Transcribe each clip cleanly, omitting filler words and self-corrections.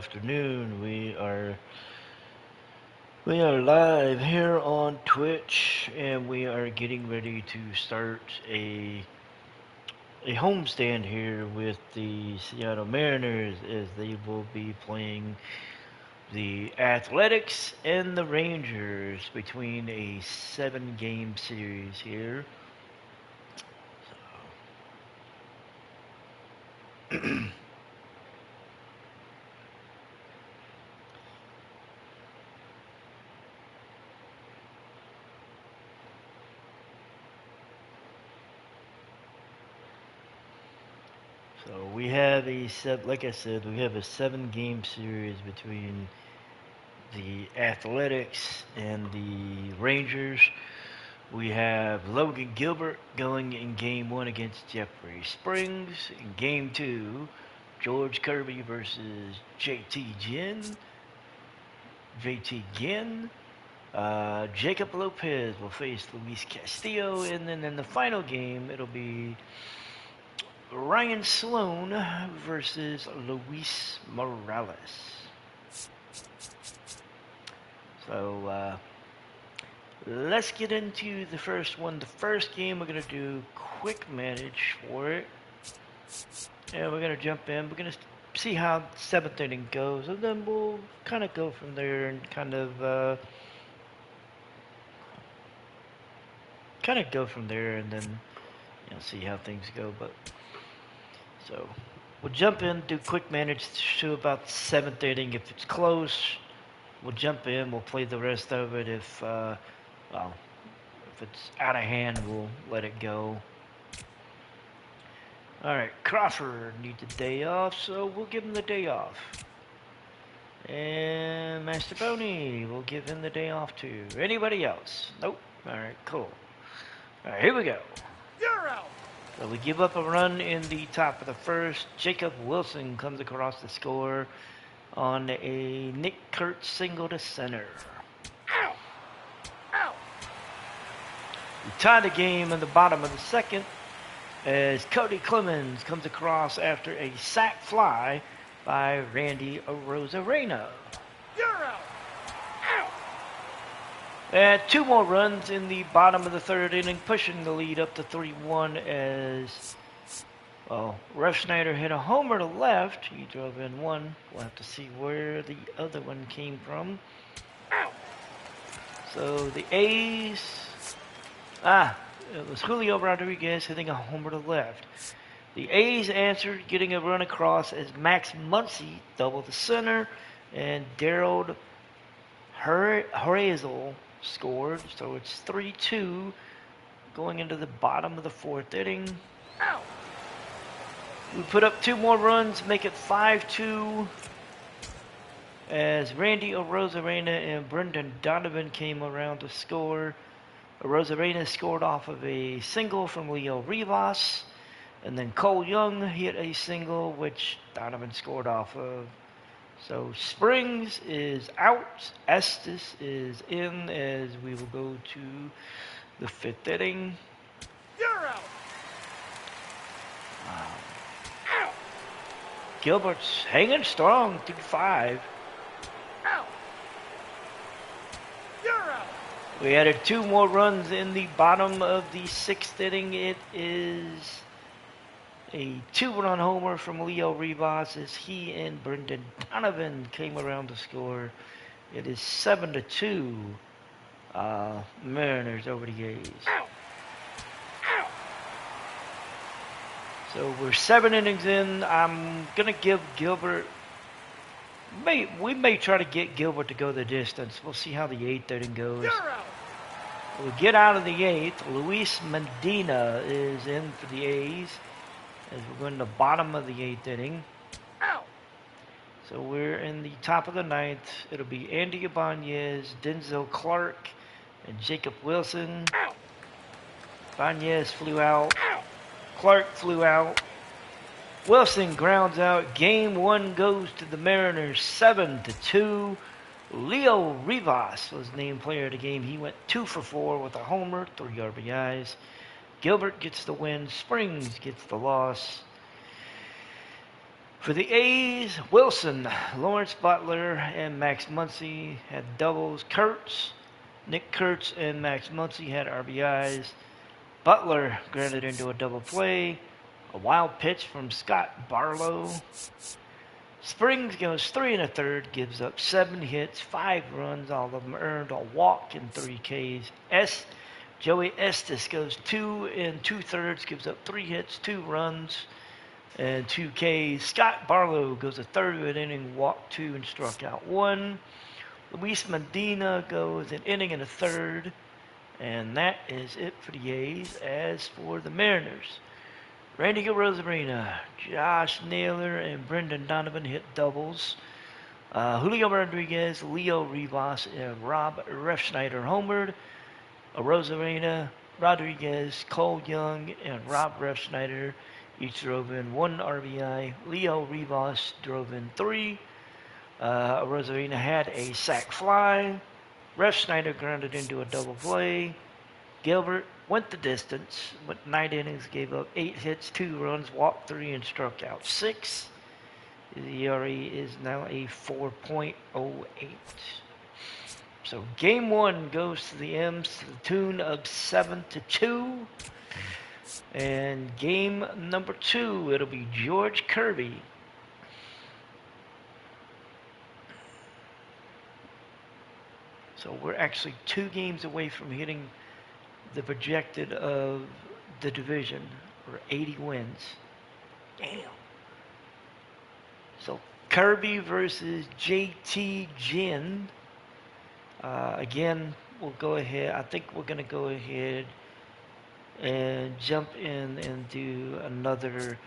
afternoon. We are live here on Twitch, and we are getting ready to start a homestand here with the Seattle Mariners as they will be playing the Athletics and the Rangers between a 7-game series here. So we have like I said, we have a 7-game series between the Athletics and the Rangers. We have Logan Gilbert going in game one against Jeffrey Springs. In game two, George Kirby versus JT Ginn. Jacob Lopez will face Luis Castillo. And then in the final game, it'll be Ryan Sloan versus Luis Morales. So, let's get into the first one. The first game, we're going to do quick manage for it. And we're going to jump in. We're going to see how the 7th inning goes. And then we'll kind of go from there and go from there and then see how things go. But so we'll jump in, do quick manage to about 7th inning. If it's close, we'll jump in. We'll play the rest of it. If it's out of hand, we'll let it go. All right, Crawford needs a day off, so we'll give him the day off. And Master Boney, we'll give him the day off too. Anybody else? Nope. All right, cool. All right, here we go. You're out. So we give up a run in the top of the first. Jacob Wilson comes across the score on a Nick Kurtz single to center. Ow! Ow! We tie the game in the bottom of the second as Cody Clemens comes across after a sac fly by Randy Arozarena. You're out! Ow! And 2 more runs in the bottom of the 3rd inning, pushing the lead up to 3-1 as, Rush Snyder hit a homer to left. He drove in 1. We'll have to see where the other one came from. Ow! So the A's... it was Julio Rodriguez hitting a homer to left. The A's answered, getting a run across as Max Muncy doubled the center, and Daryl Horazel scored. So it's 3-2 going into the bottom of the 4th inning. Ow! We put up 2 more runs, make it 5-2 as Randy Arozarena and Brendan Donovan came around to score. Arozarena scored off of a single from Leo Rivas, and then Cole Young hit a single, which Donovan scored off of. So Springs is out, Estes is in, as we will go to the 5th inning. You're out! Ow! Gilbert's hanging strong through 5. Ow! You're out! We added 2 more runs in the bottom of the 6th inning. It is a 2-run homer from Leo Rivas as he and Brendan Donovan came around to score. It is 7-2. Mariners over the A's. Ow! Ow! So we're 7 innings in. I'm gonna give Gilbert. We may try to get Gilbert to go the distance. We'll see how the 8th inning goes. We get out of the 8th. Luis Medina is in for the A's as we're going to the bottom of the 8th inning. Ow! So we're in the top of the 9th. It'll be Andy Ibanez, Denzel Clark, and Jacob Wilson. Ow! Ibanez flew out. Ow! Clark flew out. Wilson grounds out. Game 1 goes to the Mariners 7-2. Leo Rivas was named player of the game. He went 2 for 4 with a homer, 3 RBIs. Gilbert gets the win. Springs gets the loss. For the A's, Wilson, Lawrence Butler, and Max Muncy had doubles. Nick Kurtz and Max Muncy had RBIs. Butler grounded into a double play. A wild pitch from Scott Barlow. Springs goes 3 1/3, gives up 7 hits, 5 runs, all of them earned, a walk and 3 Ks. Joey Estes goes 2 2/3, gives up 3 hits, 2 runs, and 2 Ks. Scott Barlow goes a third of an inning, walked 2 and struck out 1. Luis Medina goes an inning and a third, and that is it for the A's. As for the Mariners, Randy Arozarena, Josh Naylor, and Brendan Donovan hit doubles. Julio Rodriguez, Leo Rivas, and Rob Refsnyder homered. Arozarena, Rodriguez, Cole Young, and Rob Refsnyder each drove in 1 RBI. Leo Rivas drove in 3. Arozarena had a sac fly. Refsnyder grounded into a double play. Gilbert went the distance, went 9 innings, gave up 8 hits, 2 runs, walked 3, and struck out 6. His ERA is now a 4.08. So game 1 goes to the M's to the tune of 7-2. And game number 2, it'll be George Kirby. So we're actually 2 games away from hitting the projected of the division, or 80 wins. Damn. So Kirby versus JT Ginn. Again, we'll go ahead. I think we're going to go ahead and jump in and do another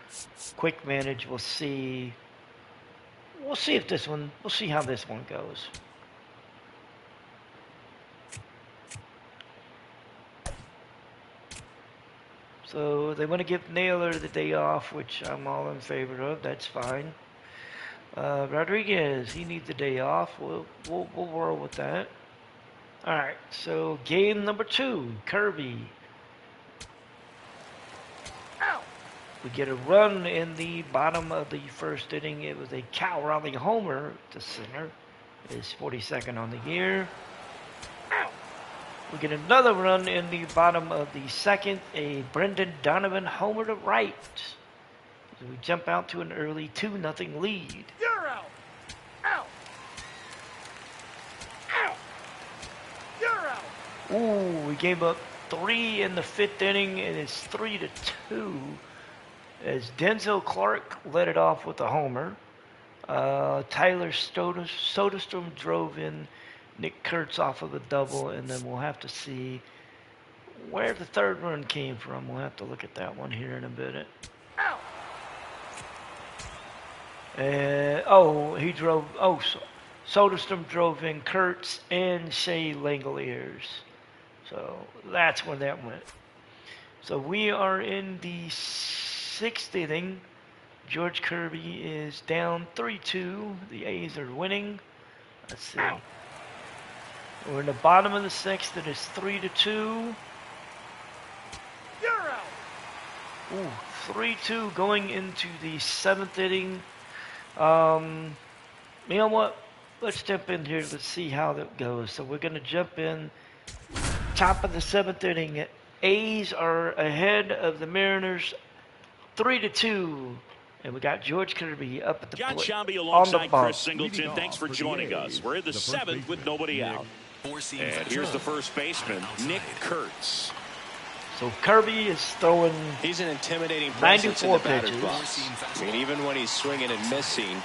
quick manage. We'll see if this one, we'll see how this one goes. So they want to give Naylor the day off, which I'm all in favor of. That's fine. Rodriguez, he needs the day off. We'll roll with that. All right. So game number 2, Kirby. Ow. We get a run in the bottom of the first inning. It was a Cal Raleigh homer to center. His 42nd on the year. We get another run in the bottom of the second, a Brendan Donovan homer to right. So we jump out to an early 2-0 lead. You're out. Out. Out. You're out. Ooh, we gave up 3 in the 5th inning, and it's 3-2 as Denzel Clark led it off with a homer. Tyler Soderstrom drove in Nick Kurtz off of a double, and then we'll have to see where the third run came from. We'll have to look at that one here in a minute. Ow. Soderstrom drove in Kurtz and Shea Langoliers. So that's where that went. So we are in the 6th inning. George Kirby is down 3-2. The A's are winning. Let's see. Ow. We're in the bottom of the 6th. It is 3-2. You're out. Ooh, 3-2 going into the 7th inning. You know what? Let's jump in here. Let's see how that goes. So we're going to jump in. Top of the 7th inning. A's are ahead of the Mariners 3-2. And we got George Kirby up at the John plate. Shambi alongside Chris Singleton. Thanks for joining us. We're in the 7th with nobody out. And here's the first baseman, Nick Kurtz. So Kirby is throwing. He's an intimidating presence in the batter's box. pitches. I mean, even when he's swinging and missing,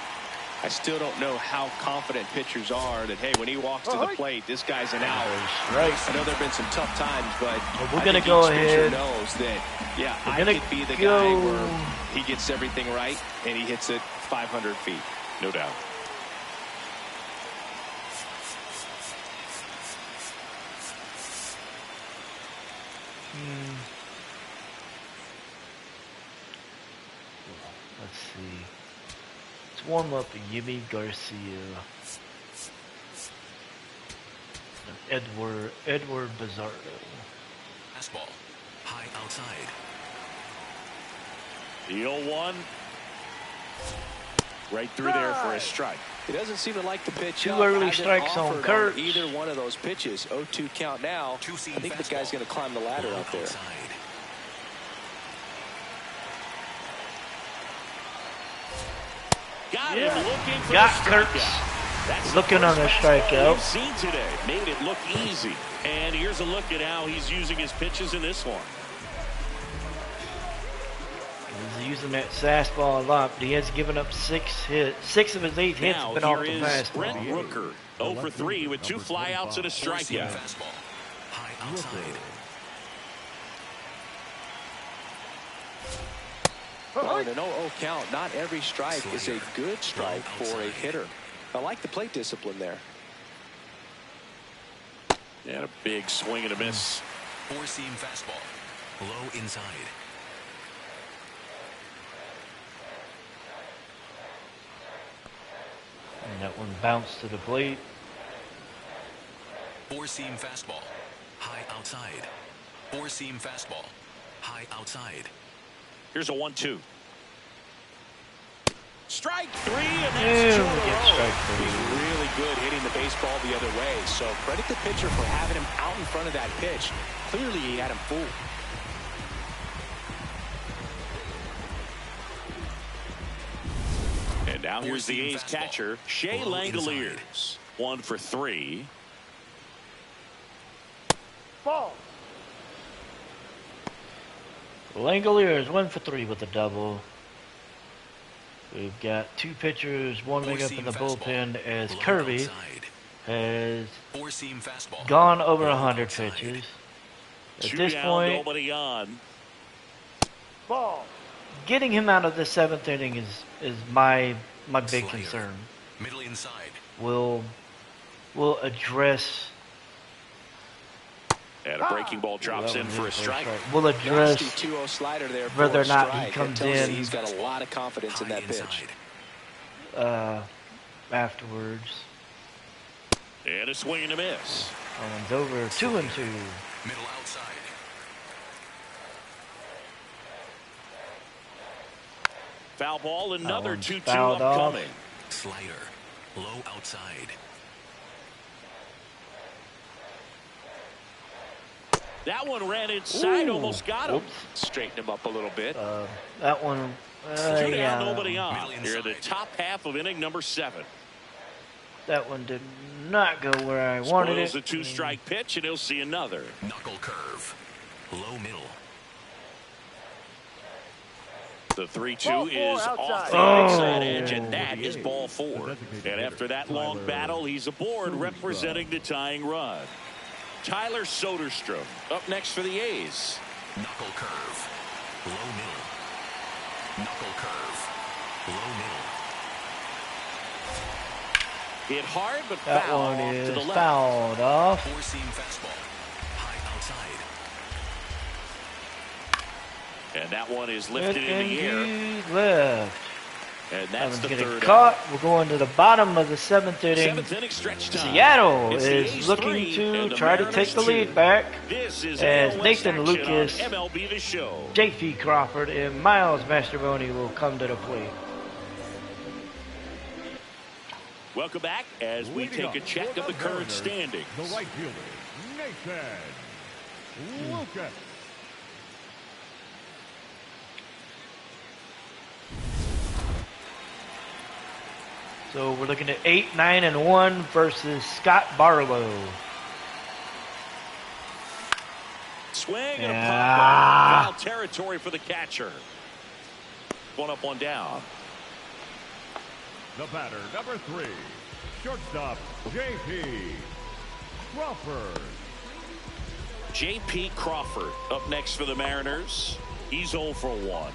I still don't know how confident pitchers are that, hey, when he walks to the plate, this guy's an out. Right. I know there have been some tough times, but we're going to go each ahead. pitcher knows that, yeah, I could be the guy where he gets everything right and he hits it 500 feet. No doubt. Let's see. Let's warm up Yimi Garcia. And Edward Bizarro. Fastball. High outside. The 0-1. Right through there for a strike. He doesn't seem to like the pitch. Two early strikes on Kurt. Either one of those pitches. 0-2 count now. I think the guy's going to climb the ladder out there. Got him looking for Got the Kurtz strikeout. looking on a strikeout. We've seen today. Made it look easy. And here's a look at how he's using his pitches in this one. He's using that fastball a lot, but he has given up 6 hits. 6 of his 8 hits have been off the fastball. Brent Rooker, 0 for 3 with 2 flyouts and a strikeout. High outside. Well, in an 0-0 count, not every strike is a good strike for a hitter. I like the plate discipline there. And a big swing and a miss. 4-seam fastball. Low inside. And that one bounced to the plate. 4-seam fastball. High outside. 4-seam fastball. High outside. Here's a 1-2. Strike 3, and that's Yeah, 2 we in a get row. strike 3. He's really good hitting the baseball the other way. So credit the pitcher for having him out in front of that pitch. Clearly he had him fooled. And now here's the A's catcher, Shea Langoliers. 1 for 3. Ball. Langoliers 1 for 3 with a double. We've got 2 pitchers warming up in the bullpen as Kirby has gone over 100 pitches. At this point, nobody on. Ball. getting him out of the 7th inning is my big concern. Middle inside. Will address. And a breaking ball drops in for a strike. We'll address Nasty 2-0 slider there for whether or a not strike. he comes That tells you in he's got a lot of confidence in that pitch. afterwards. And a swing and a miss. And it's over 2-2. Middle outside. Foul ball, another 2-2 fouled off. upcoming. Slider. Low outside. That one ran inside, Ooh. almost got him. Oops. Straighten him up a little bit. That one, 2 down, yeah, nobody on. Middle Here, the inside. top half of inning number 7. that one did not go where I wanted Spoils it. a 2-strike pitch, and he'll see another. Knuckle curve. Low middle. The 3-2 Ball 4 is outside. off the Oh. outside edge, and that is ball 4. And after that long battle, he's aboard representing the tying run. Tyler Soderstrom up next for the A's. Knuckle curve. Low middle. Knuckle curve. Low middle. Hit hard, but That foul one off to is the left. fouled off. 4-seam fastball. High outside. And that one is lifted in And the air. he left. And That that's one's the getting third caught. out. We're going to the bottom of the 7th inning. 7th inning stretch time. Seattle It's the is A's looking 3 to and the try to Mariners take the 2. lead back This is as AL West Nathan action Lucas, on MLB The Show. J.P. Crawford, and Miles Mastrobuoni will come to the plate. Welcome back as we take a check of the current standings. The right fielder, Nathan Lucas. So we're looking at 8, 9, and 1 versus Scott Barlow. Swing and a Yeah. pop. Foul territory for the catcher. 1 up, 1 down. The batter, number 3, shortstop, J.P. Crawford. J.P. Crawford up next for the Mariners. He's 0 for 1.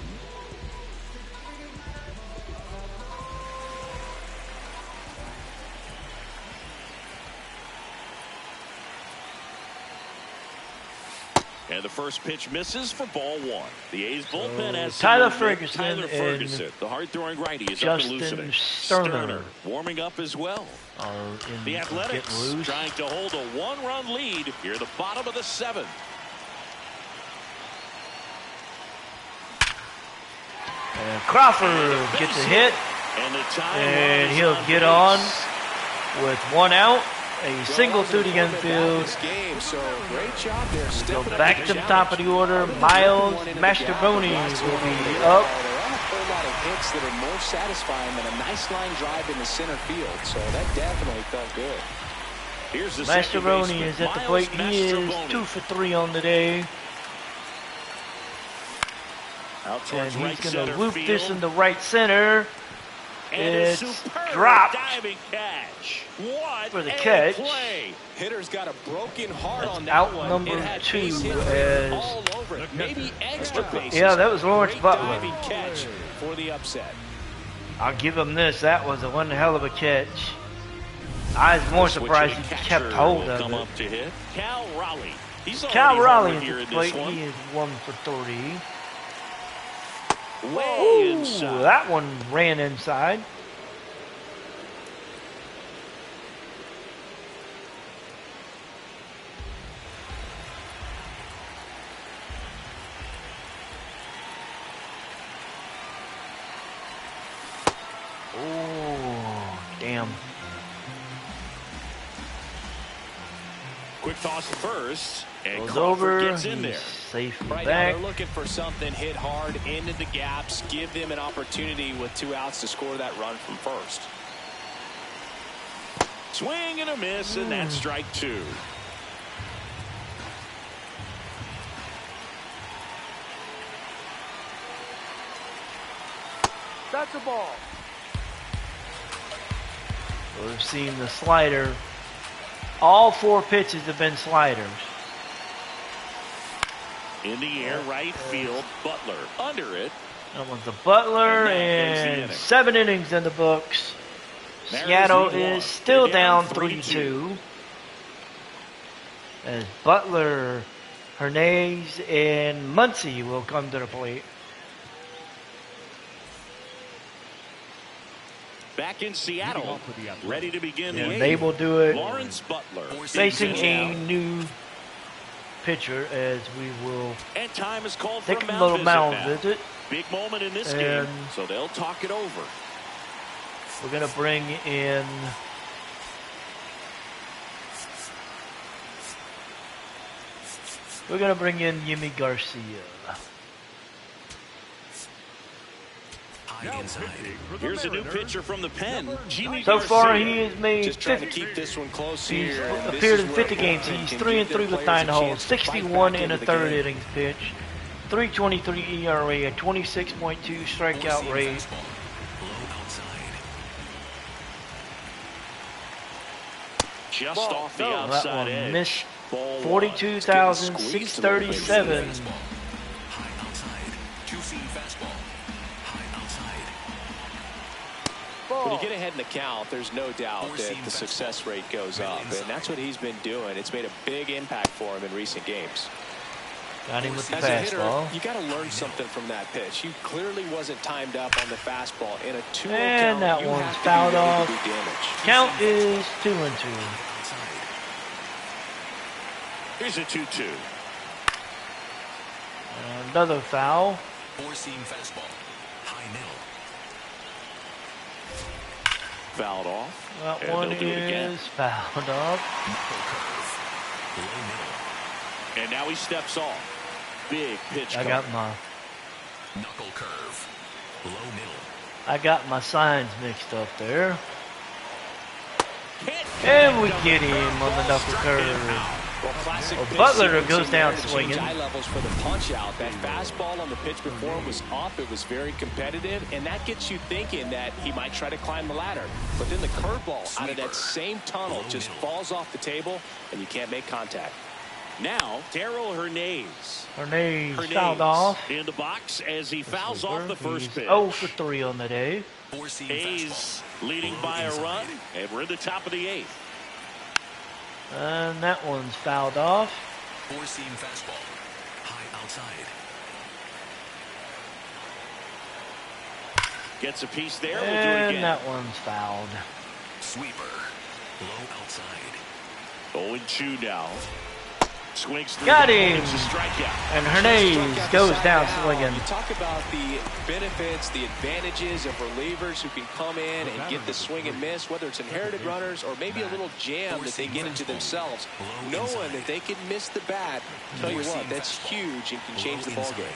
And the first pitch misses for ball 1. The A's bullpen has Tyler some movement. Ferguson Tyler and Ferguson, the hard-throwing righty, is Justin up and loosening. Sterner warming up as well. The Athletics trying to hold a 1-run lead here at the bottom of the 7th. And Crawford gets a hit. And he'll get on with 1 out. A single through the infield. Go back to the top of the order. Miles Mastrobuoni will be up. There aren't a whole lot of hits that are more satisfying than a nice line drive in the center field. So that definitely felt good. Mastrobuoni is at the plate. He is 2 for 3 on the day. And he's going to loop this into right center. It's dropped for the catch. Hitter's got a broken heart on that out one. number 2 as maybe extra bases. yeah, that was Lawrence Butler. Catch for the upset. I'll give him this. That was one hell of a catch. I was more surprised he kept hold of it. Cal Raleigh. Cal Raleigh at the plate. He is 1 for 3. Ooh, that one ran inside. Oh, damn. Quick toss first. And Goes Crawford over. Gets in there. Safely Right now back. they're looking for something hit hard into the gaps, give them an opportunity with 2 outs to score that run from first. Swing and a miss, and that's strike 2. That's a ball. We've seen the slider. All 4 pitches have been sliders. In the air, right field, Butler under it. That one's a Butler, and 7 innings in the books. Seattle is still down 3-2. As Butler, Hernandez, and Muncy will come to the plate. Back in Seattle, ready to begin the And 8th. they will do it Lawrence Butler facing a new pitcher, as we will and time is called take for a little mound now. visit. Big moment in this And game, so they'll talk it over. We're going to bring in Yimi Garcia. High inside. Here's a new pitcher from the pen, Jimmy So far, Garcia. he has made Just trying to 50. keep this one close He's here. and this appeared is in where 50 games. Crawford He's can 3 and give 3 their with players 9 a holes, chance to fight 61 back in a into the third game. innings pitch, 3.23 ERA, a 26.2 strikeout rate. Fastball. Low outside. Just off the That outside one edge. missed Ball 42,637. Fastball. High outside. 2-seam fastball. High outside. When you get ahead in the count, there's no doubt that Four-seam the fastball. success rate goes up, and that's what he's been doing. It's made a big impact for him in recent games. Got him with the As a hitter, fastball. you got to learn something from that pitch. He clearly wasn't timed up on the fastball. In a 2-0 And count, that you one's have to be fouled ready to off. do damage. Count is 2-2. Outside. Here's a 2-2. Another foul. 4-seam fastball. High middle. Fouled off. That And one they'll do it again. is fouled off. Knuckle curve. Low middle. And now he steps off. Big pitch. I got my Knuckle curve. Low middle. signs mixed up there. Can't And we get him on the knuckle curve. Well, classic pitch Butler sequencing goes down there to swinging. change eye levels for the punch out. That fastball on the pitch before was up. It was very competitive, and that gets you thinking that he might try to climb the ladder. But then the curveball out of that same tunnel just falls off the table, and you can't make contact. Now, Darryl Hernandez. Hernandez fouled off. In the box as he fouls off the first He's pitch. 0 for 3 on the day. 4-seam A's fastball. leading by a run, and we're in the top of the 8th. And that one's fouled off. 4-seam fastball. High outside. Gets a piece there. We'll do it And again. that one's fouled. Sweeper. Low outside. 0-2 now. Swings through Got the him. It's a strikeout. And Hernandez goes down swinging. You talk about the benefits, the advantages of relievers who can come in and get the swing and miss, whether it's inherited runners or maybe a little jam that they get into themselves. Knowing that they can miss the bat, tell you what, that's huge and can change the ball game.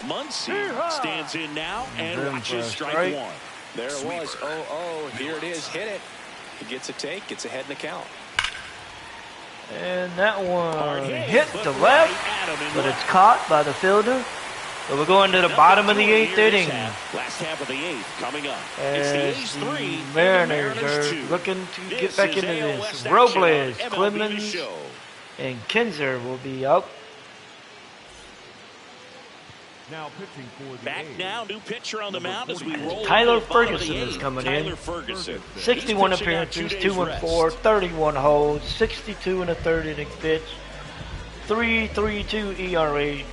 Muncy stands in now and watches strike one. There it was. 0-0. Here it is. Hit it. He gets a take, gets ahead in the count. And that one hit the left, but it's caught by the fielder. So we're going to the bottom of the 8th inning. Last half of the 8th coming up. As it's the the A's 3 Mariners are 2. looking to This get back is into AL this. West Robles, action on MLB Clemens, The Show. and Kinzer will be up. Now pitching for the Back A's. now, new pitcher on the mound as we roll. Tyler to the bottom of the Ferguson is 8th. coming Tyler in. Ferguson. 61 He's pitching after appearances, 2 2 days and 4, rest. 31 holds, 62 and a third inning pitch, 3.32 ERA.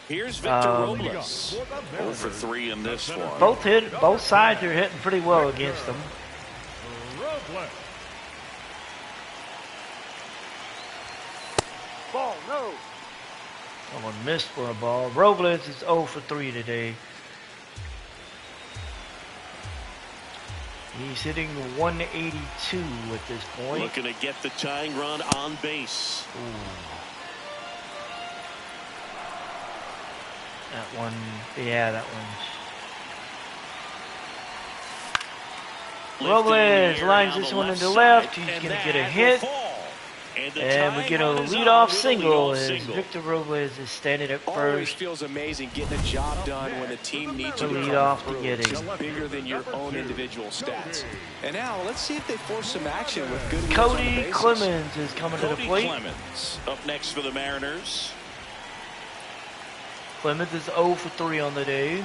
Here's Victor Robles. 0 for 3 in this one. Both sides are hitting pretty well against them. Robles. Ball, no. Someone missed for a ball. Robles is 0 for 3 today. He's hitting 182 at this point. Looking to get the tying run on base. That one, yeah, that one's. Robles lines this one into left. He's going to get a hit. And we get a leadoff single as Victor Robles is standing at Always first. feels amazing getting a job done when the team needs you To to lead come off to through. get it. It's just bigger than your own individual stats. And now let's see if they force some action with good wheels on the Cody bases. Clemens is coming to the Cody plate. Clemens up next for the Mariners. Clemens is 0 for 3 on the day.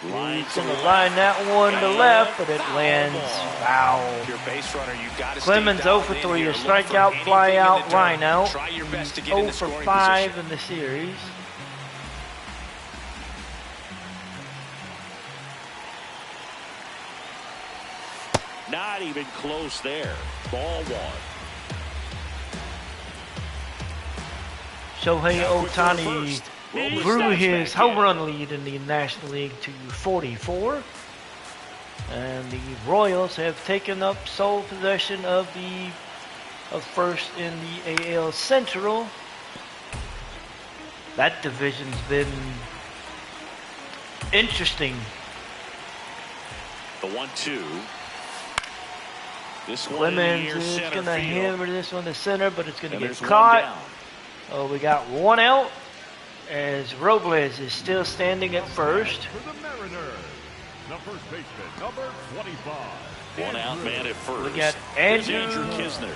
Line He's to going to left. line that one to left, but it lands foul. If you're a base runner, you got to Clemens 0 for 3, a strikeout, fly out, line out. Try your best to get 0 in the for scoring 5 position. in the series. Not even close there. Ball one. Shohei Now quick to the Ohtani first. Robles grew steps his back home in. run lead in the National League to 44. And the Royals have taken up sole possession of first in the AL Central. That division's been interesting. The 1-2. This one Clemens in the is near center going to field. hammer this one to center, but it's going to And get there's one caught. down. Oh, we got one out as Robles is still standing at first. For the Mariners, the first baseman, number 25. One out man at first. We got Here's Andrew Kisner.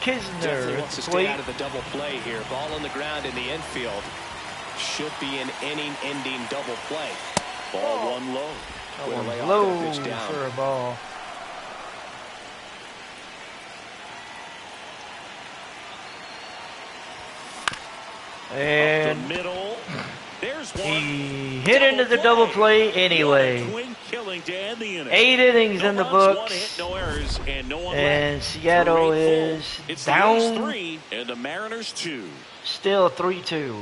Kisner Definitely at wants to the stay plate. out of the double play here. Ball on the ground in the infield. Should be an inning-ending double play. Ball one low. That Way to one's lay off low that pitch down. for a ball. Up And the middle. There's one. he hit into the double play anyway. Twin killing to end the inning. 8 innings No in the runs, one books. hit, no errors, and no one And left. Seattle Through 8 is full. It's the A's down 3 and the Mariners 2. still 3-2.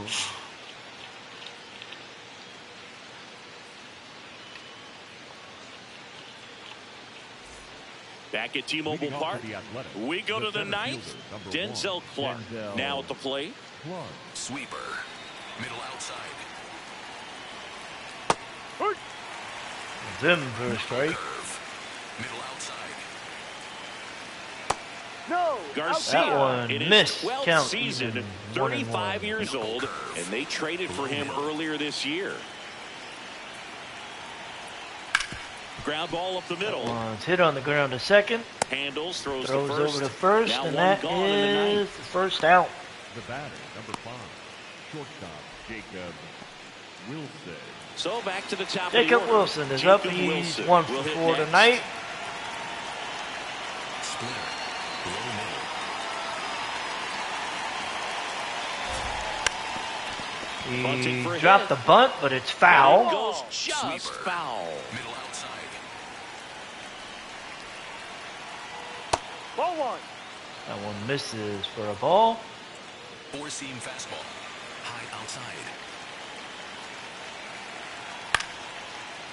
Back at T-Mobile Leading off Park, for the Athletics, we go to the center ninth. fielder, number Denzel 1, Clark Denzel now at the plate. Clark. Sweeper. Middle outside. Them for a strike. Curve. Middle outside. No. Garcia That one in his missed. 12th Count season, even. 35 1-1. years old, and they traded for him earlier this year. Ground ball up the middle. One's hit on the ground to second. Handles, throws Throws to first. over to first, Now and one that gone in the is ninth. the first out. The batter, number 5. Shortstop, Jacob Wilson. So back to the top Jacob of the order. Wilson is up. Jacob He's Wilson 1 for will hit 4 next. tonight. Splitter. Low middle. Bunting for He a dropped hit. the bunt, but it's And it foul. goes just Sweeper. foul. Middle outside. Ball one. That one misses for a ball. Four-seam fastball. High outside.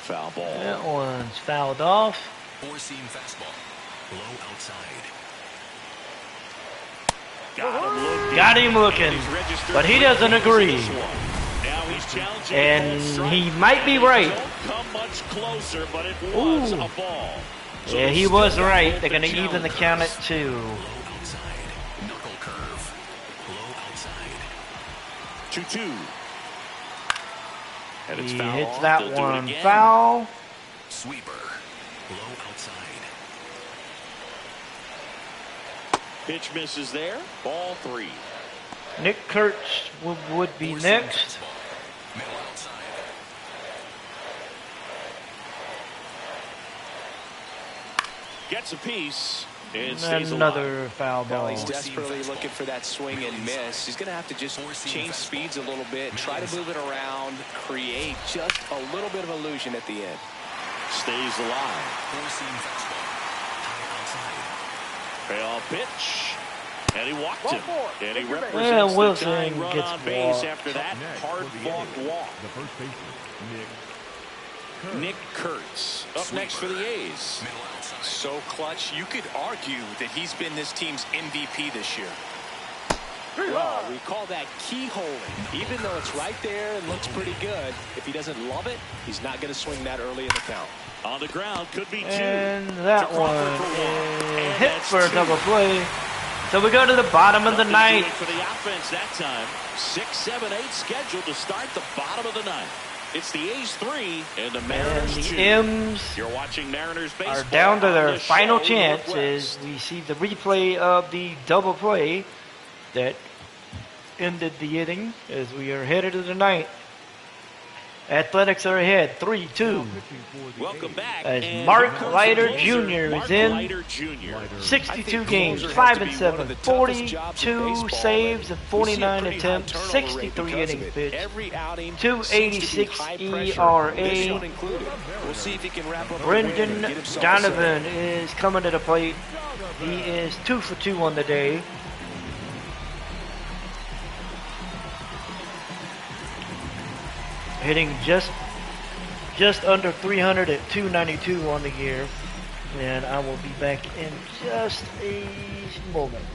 Foul ball. That one's fouled off. Four-seam fastball. Low outside. Got him looking, but he doesn't agree. Now he's challenging. And he might be right. Come much closer, but it was a ball. Yeah, he was right. They're going to even the count at 2. Low outside. Knuckle curve. Low outside. 2-2. And it's He foul hits off. that They'll do it one again. foul. Sweeper. Low outside. Pitch misses there. Ball 3. Nick Kurtz would be Four-seam next. fastball. Middle outside. Gets a piece and stays alive. Another foul Well, ball. he's desperately looking for that swing and miss. He's going to have to just change speeds a little bit, try to move it around, create just a little bit of illusion at the end. Stays alive. Four-seam fastball. High outside. Payoff pitch. And he walked him. And he represents Well, the Wilson tying run gets on base walked. after that hard-fought walk. The first baseman, Nick Kurtz up next for the A's. Middle outside. So clutch, you could argue that he's been this team's MVP this year. Well, we call that keyholing. Even though it's right there and looks pretty good, if he doesn't love it, he's not going to swing that early in the count. On the ground, could be 2. And that To Crawford one for one. is And hit that's for a 2. double play. So we go to the bottom of the Nothing doing ninth. for the offense that time. 6, 7, 8 scheduled to start the bottom of the ninth. It's the A's 3 and the And Mariners the 2. M's You're watching Mariners baseball are down to on their the final show, chance Northwest. as we see the replay of the double play that ended the inning as we are headed to the ninth. Athletics are ahead 3-2 Welcome back. as and Mark here comes Leiter the Jr. closer, is Mark in. Leiter Jr. 62 games, closer 5 has to and be 7, one of the toughest jobs in 42 baseball, saves and and we see a 49 pretty high attempts, turnover rate 63 because of innings it. pitched. Every outing 286 seems to be high pressure, ERA. this one included. We'll see if he can wrap up a win and Brendan get himself Donovan is coming to the plate. He is 2 for 2 on the day. Hitting just under 300 at 292 on the year. And I will be back in just a moment.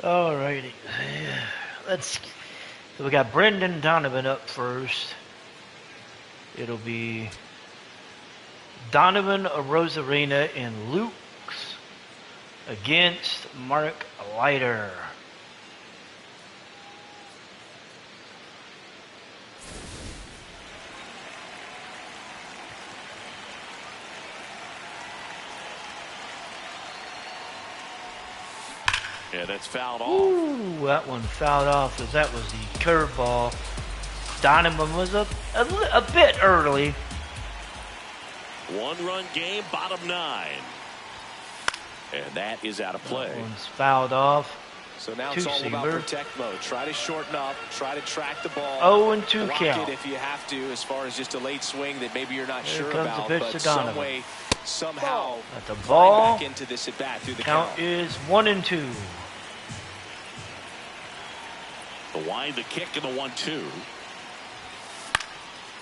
Alrighty. So we got Brendan Donovan up first. It'll be Donovan Rosarina and Lukes against Mark Leiter. Yeah, that's fouled off. Ooh, that one fouled off as that was the curveball. Donovan was a bit early. 1-run game, bottom 9. And that is out of play. That one's fouled off. So now it's all about Two-seamer. protect mode. Try to shorten up, try to track the ball. 0-2 Block count. it if you have to, as far as just a late swing that maybe you're not Here sure comes the about, pitch but to some Donovan. way, somehow, That's a climb ball. back into this at bat through the Count count. is 1-2. The wind, the kick, and the 1-2.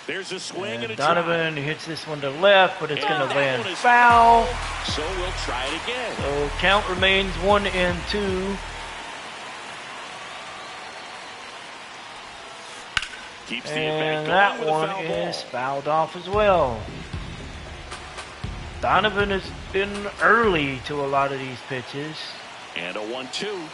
There's a swing and a Donovan hits this one to left, but it's going to land one is foul. So we'll try it again. So count remains 1-2. Keeps the And advance that going with a one foul is ball. fouled off as well. Donovan has been early to a lot of these pitches. And a 1-2.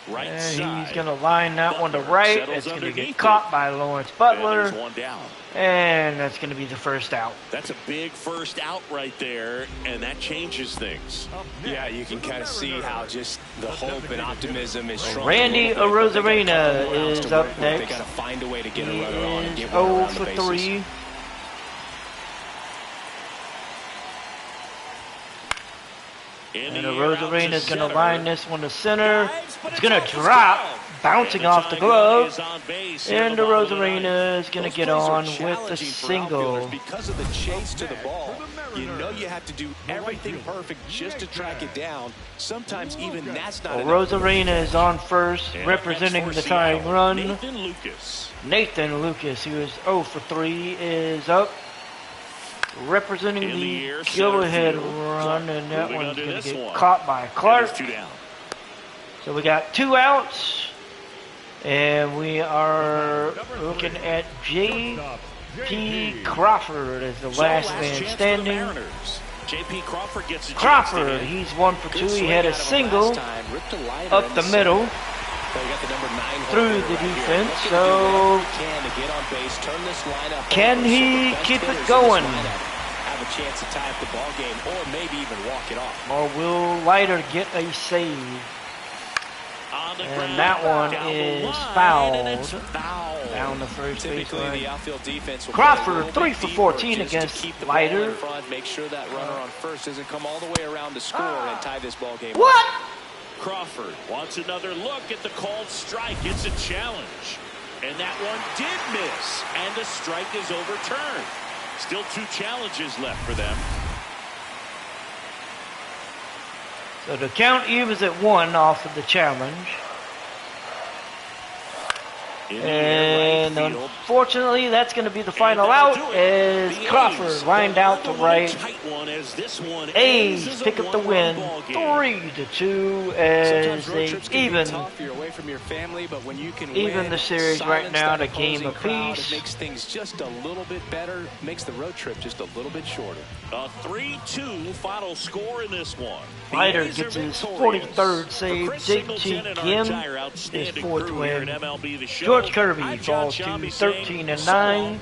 Right And side. he's going to line that one to Butler right. settles It's going to underneath get it. caught by Lawrence And Butler. there's one down. And that's going to be the first out. That's a big first out right there, and that changes things. Yeah, you can kind of see how just the hope and optimism is strong. Randy Arozarena is up They next. got to find a way to get He a runner on and is get one 0 around the for bases. 3. And Arozarena is going to line this one to center. It's going to drop, bouncing off the glove. And Arozarena is going to get on with the single. Because of the chase to the ball, you know you have to do everything perfect just to track it down. Sometimes even that's not enough. Arozarena is on first, representing the tying run. Nathan Lucas. Nathan Lucas, who is 0 for 3, is up, representing In the the air, go-ahead center field. run, and that Moving one's under going this to get one. caught by And Clark. there's 2 down. So we got 2 outs, and we are looking at J.P. Crawford as the last man chance for the standing. Mariners. J.P. Crawford gets a chance Crawford, to hit. he's 1 for 2. He had a single up the middle through the defense. So can he keep it going? Have a chance to tie up the ball game, or maybe even walk it off. Or will Leiter get a save? On the And ground, that one down the is line, and it's fouled. fouled. Down the first Typically, baseline. the outfield defense will Crawford, play a little 3 bit for deeper 14 just to against keep the ball in Leiter. front, make sure that runner on first doesn't come all the way around to score and tie this ball game. What? Crawford wants another look at the called strike. It's a challenge. And that one did miss. And the strike is overturned. Still 2 challenges left for them. So the count evens at 1 off of the challenge. In the air, And right field. unfortunately, that's going to be the final And out that'll do it. as The Crawford A's lined out to pull a right. tight one as this one A's ends as a pick up the one-run win, ball game. 3-2, as Sometimes road they trips can even. be tough. You're away from your family, but when you can Even win, the series right silence now that to game opposing crowd, apiece. It makes things just a little bit better, makes the road trip just a little bit shorter. A 3-2 final score in this one. The Leiter A's are gets his victorious. 43rd For save. Chris J.T. Singleton and our Kim, entire his outstanding 4th crew here win. at MLB The Show. George Kirby I'm John falls to Shammy saying 13-9. so long.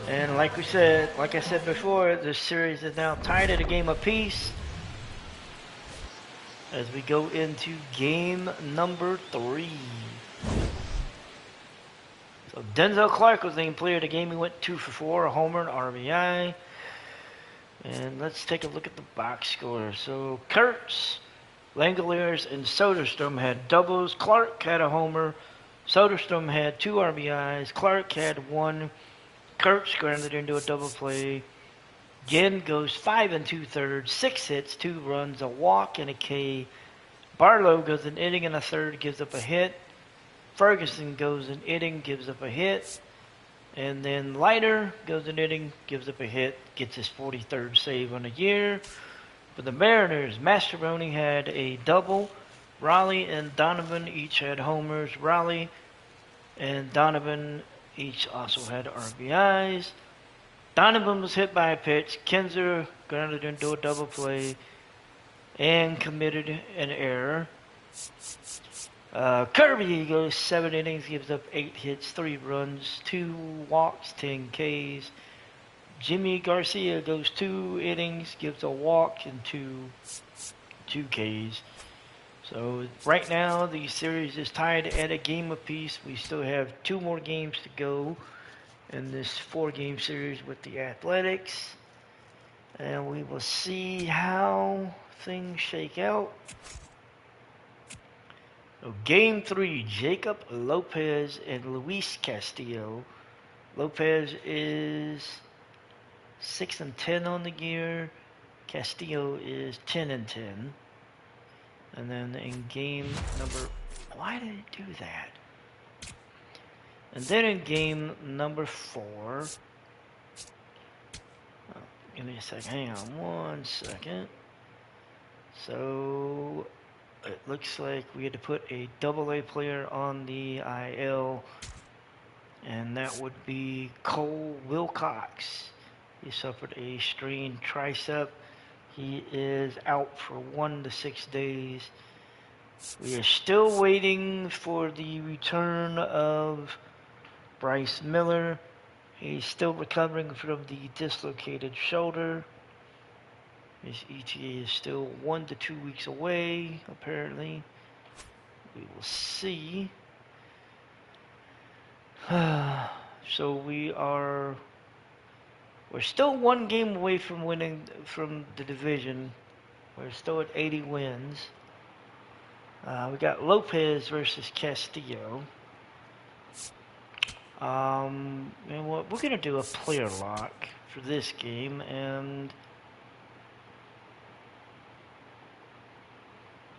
And like I said before, this series is now tied at a game apiece as we go into game number 3. So Denzel Clark was named player of the game. He went 2 for 4, a homer, an RBI. And let's take a look at the box score. So Kurtz, Langeliers, and Soderstrom had doubles. Clark had a homer. Soderstrom had 2 RBIs. Clark had 1. Kurtz grounded into a double play. Ginn goes 5 2/3, 6 hits, 2 runs, a walk, and a K. Barlow goes an inning and a third, gives up a hit. Ferguson goes an inning, gives up a hit. And then Leiter goes an inning, gives up a hit, gets his 43rd save on the year. For the Mariners, Mastrobuoni had a double. Raleigh and Donovan each had homers. Raleigh and Donovan each also had RBIs. Donovan was hit by a pitch. Kinzer grounded into a double play and committed an error. Kirby goes 7 innings, gives up 8 hits, 3 runs, 2 walks, 10 Ks. Jimmy Garcia goes 2 innings, gives a walk and 2 Ks. So right now the series is tied at a game apiece. We still have 2 more games to go in this 4-game series with the Athletics. And we will see how things shake out. So game 3, Jacob Lopez and Luis Castillo. Lopez is 6-10 on the year. Castillo is 10-10. And then in game number, why did it do that? And then in game number 4, give me a second, hang on 1 second. So it looks like we had to put a AA player on the IL, and that would be Cole Wilcox. He suffered a strained tricep. He is out for 1 to 6 days. We are still waiting for the return of Bryce Miller. He's still recovering from the dislocated shoulder. His ETA is still 1 to 2 weeks away, apparently. We will see. So we're still 1 game away from winning from the division. We're still at 80 wins. We got Lopez versus Castillo. And what we're gonna do a player lock for this game, and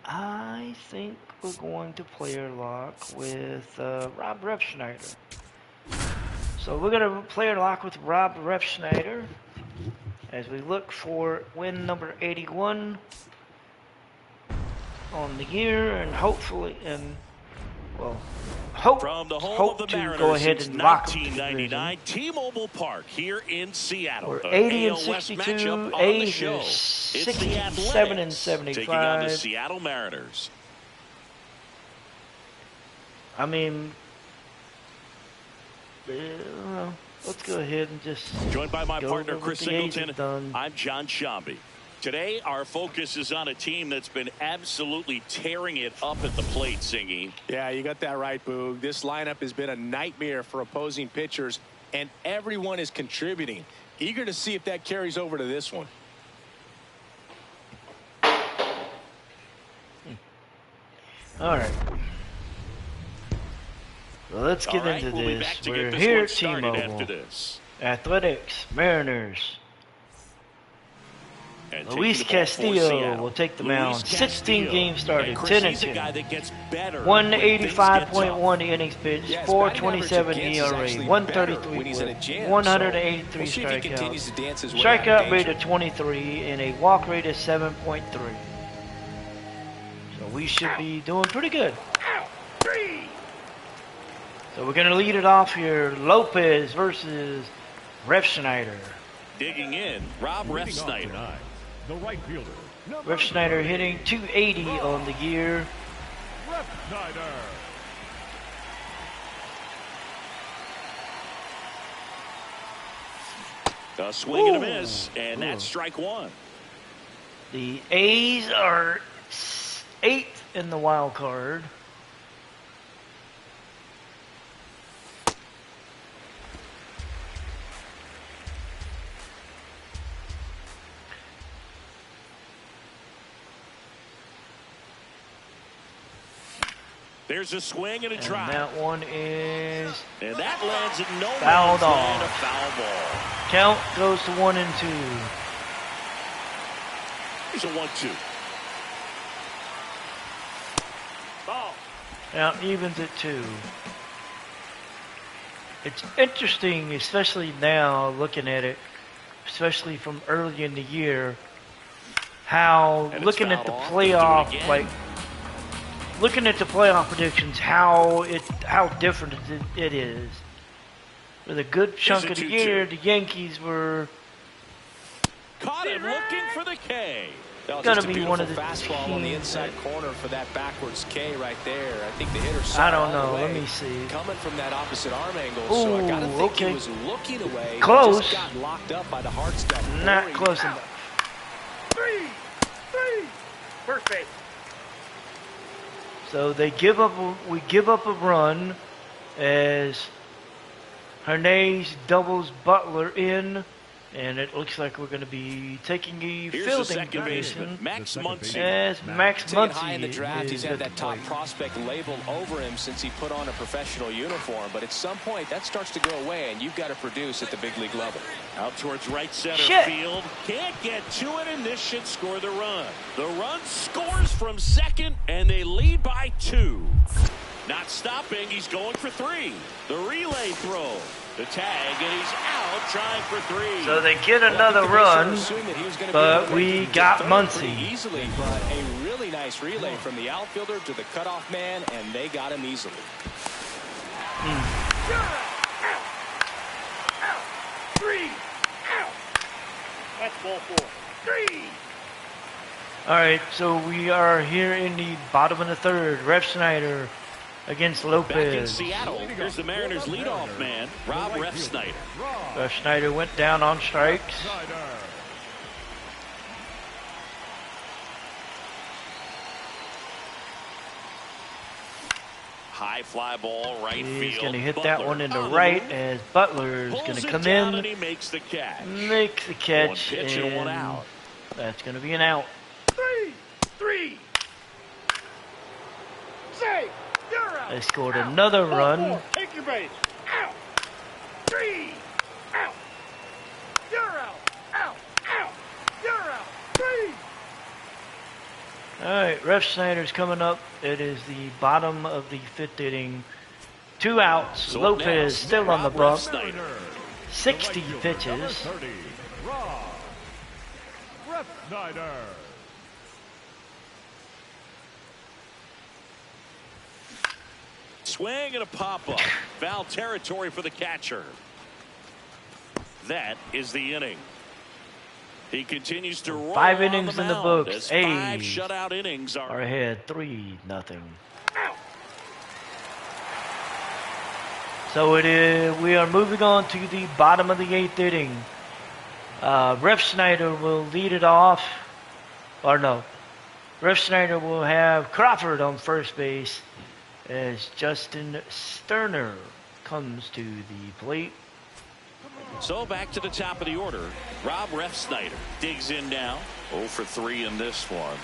I think we're going to player lock with Rob Refsnyder. So we're gonna player lock with Rob Refsnyder as we look for win number 81 on the year, and hopefully, hope to go ahead and lock them to the T-Mobile Park here in Seattle. We're 80 and 62, A's is 67 and 75. Taking on the Seattle Mariners. I mean, let's go ahead and just joined by my partner Chris Singleton. Done. I'm John Shambi. Today, our focus is on a team that's been absolutely tearing it up at the plate, Singy. Yeah, you got that right, Boog. This lineup has been a nightmare for opposing pitchers, and everyone is contributing. Eager to see if that carries over to this one. All right. Well, let's get into this. We're here at T-Mobile. Athletics, Mariners. Luis Castillo will take the mound. 16 games started, 10 and 2. 185.1 innings pitched, 4.27 ERA, 133 WHIP, 183 strikeouts, strikeout rate of 23, and a walk rate of 7.3. So we should be doing pretty good. So we're going to lead it off here. Lopez versus Refsnyder. Digging in, Rob Refsnyder. The right fielder. Refsnyder hitting 280 on the year. Refsnyder. A swing and a miss, and that's strike 1. The A's are 8th in the wild card. There's a swing and a drive. That one is and that lands in no fouled off. off. A foul ball. Count goes to 1 and 2. Here's a 1-2. Ball. Count evens at 2. It's interesting, especially now looking at it, especially from early in the year, how looking at the playoff, looking at the playoff predictions, how different it is. With a good chunk of the year, the Yankees were caught him looking for the K. Going to be one of the fastball on the inside corner for that backwards K right there. I think the hitter saw I don't know. Let me see. Coming from that opposite arm angle, Ooh, so I gotta think okay. he was looking away. Close. Just got locked up by the hard step. Not close enough. 3. First base. So we give up a run as Hernandez doubles Butler in, and it looks like we're going to be taking a fielding position Max Muncy. as Max Muncy high in the draft. He's had that top plate. prospect labeled over him since he put on a professional uniform, but at some point that starts to go away, and you've got to produce at the big league level. Out towards right center field. Can't get to it, and this should score the run. The run scores from second, and they lead by 2. Not stopping. He's going for 3. The relay throw. The tag, and he's out trying for 3. So they get another run, but we got Muncy. Easily, but a really nice relay from the outfielder to the cutoff man, and they got him easily. That's ball 4. 3. All right, so we are here in the bottom of the third. Refsnyder against Lopez. Back in Seattle, here's the Mariners' leadoff man, Rob Refsnyder. Refsnyder went down on strikes. High fly ball, right field. He's going to hit that one into right as Butler's going to come in, and he makes the catch. make the catch, One pitch and 1 out. That's going to be an out. 3. Say, you're out. They scored another run. Take your base. Out. 3. Out. You're out. Out. Out. You're out. 3. All right, Refsnyder's coming up. It is the bottom of the 5th inning. 2 outs. So Lopez now, still on the Rob bump. Refsnyder. 60 pitches. 30, Rob Refsnyder. Swing and a pop-up. Foul territory for the catcher. That is the inning. He continues to roll 5 on innings the in the mound books. as 5 A's shutout innings are are ahead 3-0. So it is. We are moving on to the bottom of the 8th inning. Refsnyder will lead it off. Or no. Refsnyder will have Crawford on first base as Justin Sterner comes to the plate. So back to the top of the order. Rob Refsnyder digs in now. 0 for 3 in this one.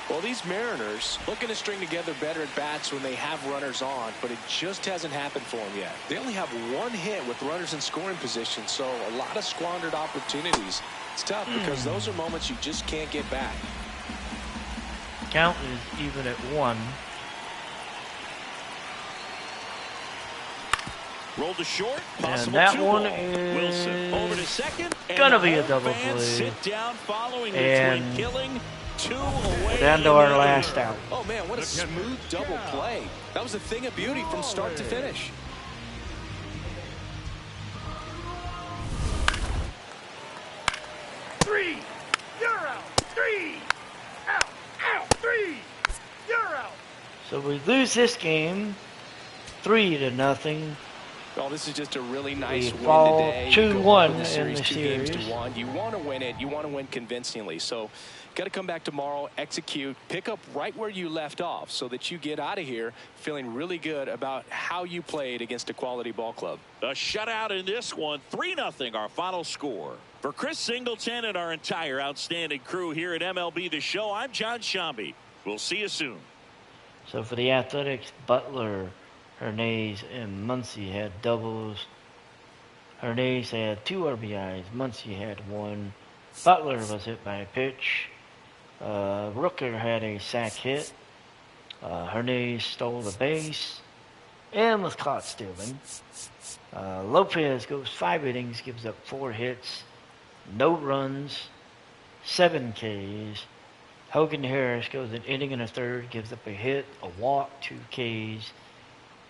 Well, these Mariners looking to string together better at bats when they have runners on, but it just hasn't happened for them yet. They only have 1 hit with runners in scoring position, so a lot of squandered opportunities. It's tough because those are moments you just can't get back. Count is even at 1. Rolled to short. And that 2 one ball. is Wilson over to second. gonna be a home double fans play. Sit down following the And twin killing. 2 away. down to our last out. Oh, man, what a smooth double play. That was a thing of beauty from start to finish. Three. You're out. 3. Out. Out. 3. You're out. So we lose this game 3-0. Well, this is just a really nice We win fall today. 2-1 You go into in the series, the 2 games series. to 1. You want to win it. You want to win convincingly. So, got to come back tomorrow, execute, pick up right where you left off, so that you get out of here feeling really good about how you played against a quality ball club. A shutout in this one. 3-0 our final score. For Chris Singleton and our entire outstanding crew here at MLB The Show, I'm John Shambi. We'll see you soon. So for the Athletics, Butler, Hernandez, and Muncy had doubles. Hernandez had 2 RBIs. Muncy had 1. Butler was hit by a pitch. Rooker had a sac hit. Hernandez stole the base and was caught stealing. Lopez goes 5 innings, gives up 4 hits, no runs, 7 Ks. Hogan Harris goes an inning and a third, gives up a hit, a walk, 2 Ks.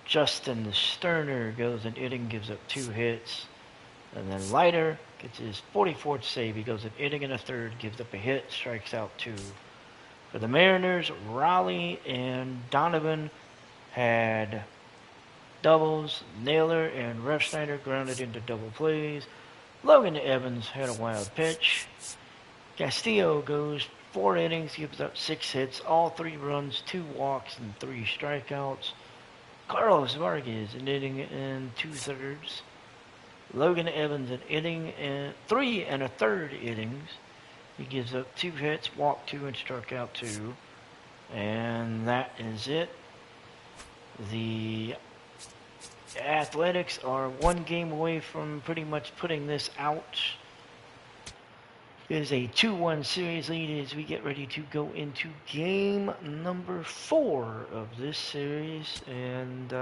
Justin Sterner goes an inning, gives up 2 hits. And then Leiter gets his 44th save. He goes an inning and a third, gives up a hit, strikes out 2. For the Mariners, Raleigh and Donovan had doubles. Naylor and Refsnyder grounded into double plays. Logan Evans had a wild pitch. Castillo goes 4 innings, gives up 6 hits, all 3 runs, 2 walks, and 3 strikeouts. Carlos Vargas an inning and 2/3. Logan Evans an inning and 3 1/3 innings. He gives up 2 hits, walked 2, and struck out 2. And that is it. The Athletics are 1 game away from pretty much putting this out It is a 2-1 series lead as we get ready to go into game number 4 of this series, and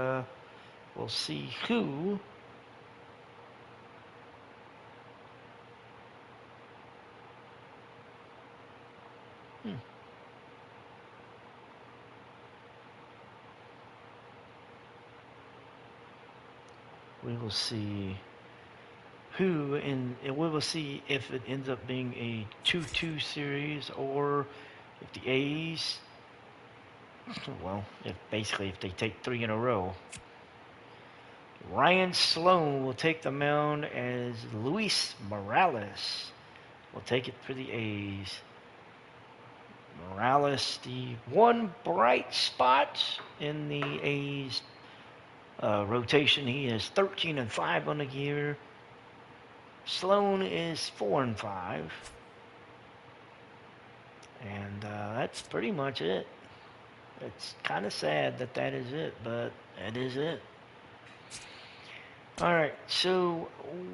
we'll see who we will see who, and we will see if it ends up being a 2-2 series, or if the A's, well, if they take 3 in a row. Ryan Sloan will take the mound as Luis Morales will take it for the A's. Morales, the one bright spot in the A's rotation. He is 13-5 on the year. Sloan is 4-5, and that's pretty much it. It's kind of sad that is it, but that is it. All right, so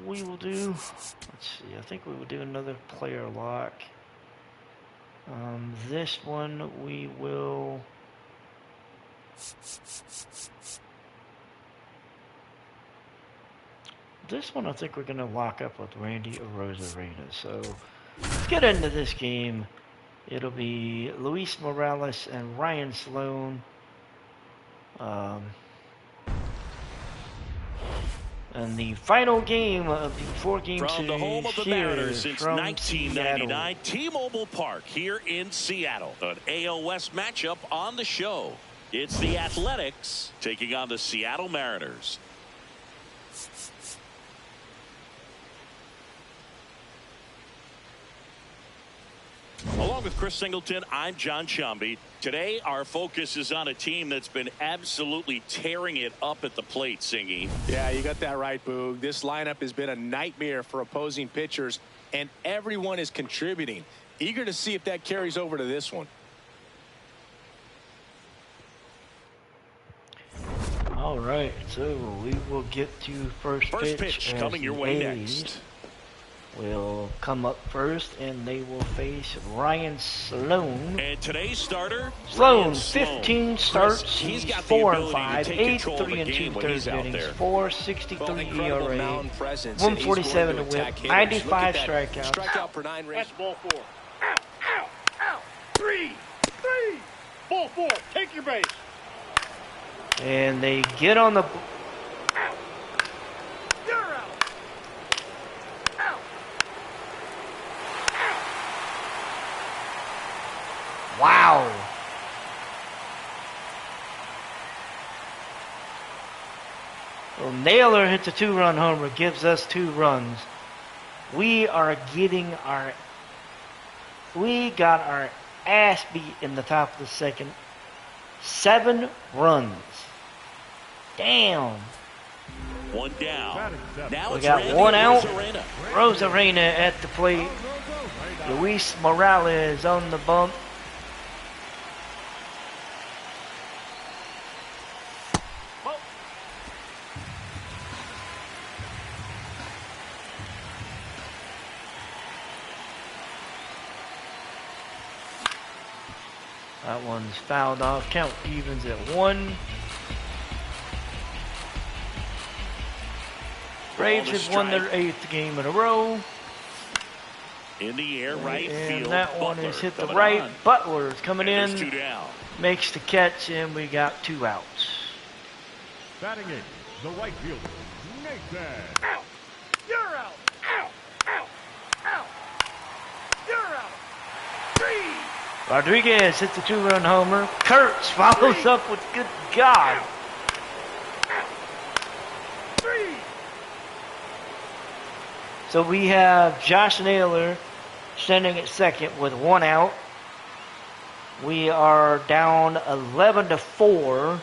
we will do. Let's see. I think we will do another player lock. This one we will. This one I think we're going to lock up with Randy Arozarena. So let's get into this game. It'll be Luis Morales and Ryan Sloan. And the final game of the 4-game series from the home of the here Mariners since from 1999, T-Mobile Park here in Seattle. An AL West matchup on the show. It's the Athletics taking on the Seattle Mariners. Along with Chris Singleton, I'm John Sciambi. Today, our focus is on a team that's been absolutely tearing it up at the plate, Singy. Yeah, you got that right, Boog. This lineup has been a nightmare for opposing pitchers, and everyone is contributing. Eager to see if that carries over to this one. All right, so we will get to first pitch coming your way next. Will come up first, and they will face Ryan Sloan. And today's starter, Sloan, 15 starts. Chris, he's got 4-5, 8 control 3 and 2/3 innings, 4.63 ERA, presence, 147 to whip, 95 strikeouts. Strikeout per 9 That's ball 4. Out. 3. Ball 4. Take your base. And they get on the. You're out. Wow. Well, Naylor hits a 2-run homer, gives us 2 runs. We got our ass beat in the top of the second. 7 runs. Damn. One down. Now We it's got Randy 1 out. Arozarena. Arozarena at the plate. Luis Morales on the bump. That one's fouled off. Count evens at 1. Braves have won their 8th game in a row. In the air, right And field. that one Butler is hit the coming right. on. Butler's coming And in. there's 2 down. Makes the catch, and we got 2 outs. Batting in, the right fielder, Nathan. Out. You're out. Out. Out. Out. You're out. 3. Rodriguez hits the 2-run homer. Kurtz follows up with good God. 3. So we have Josh Naylor standing at second with 1 out. We are down 11-4.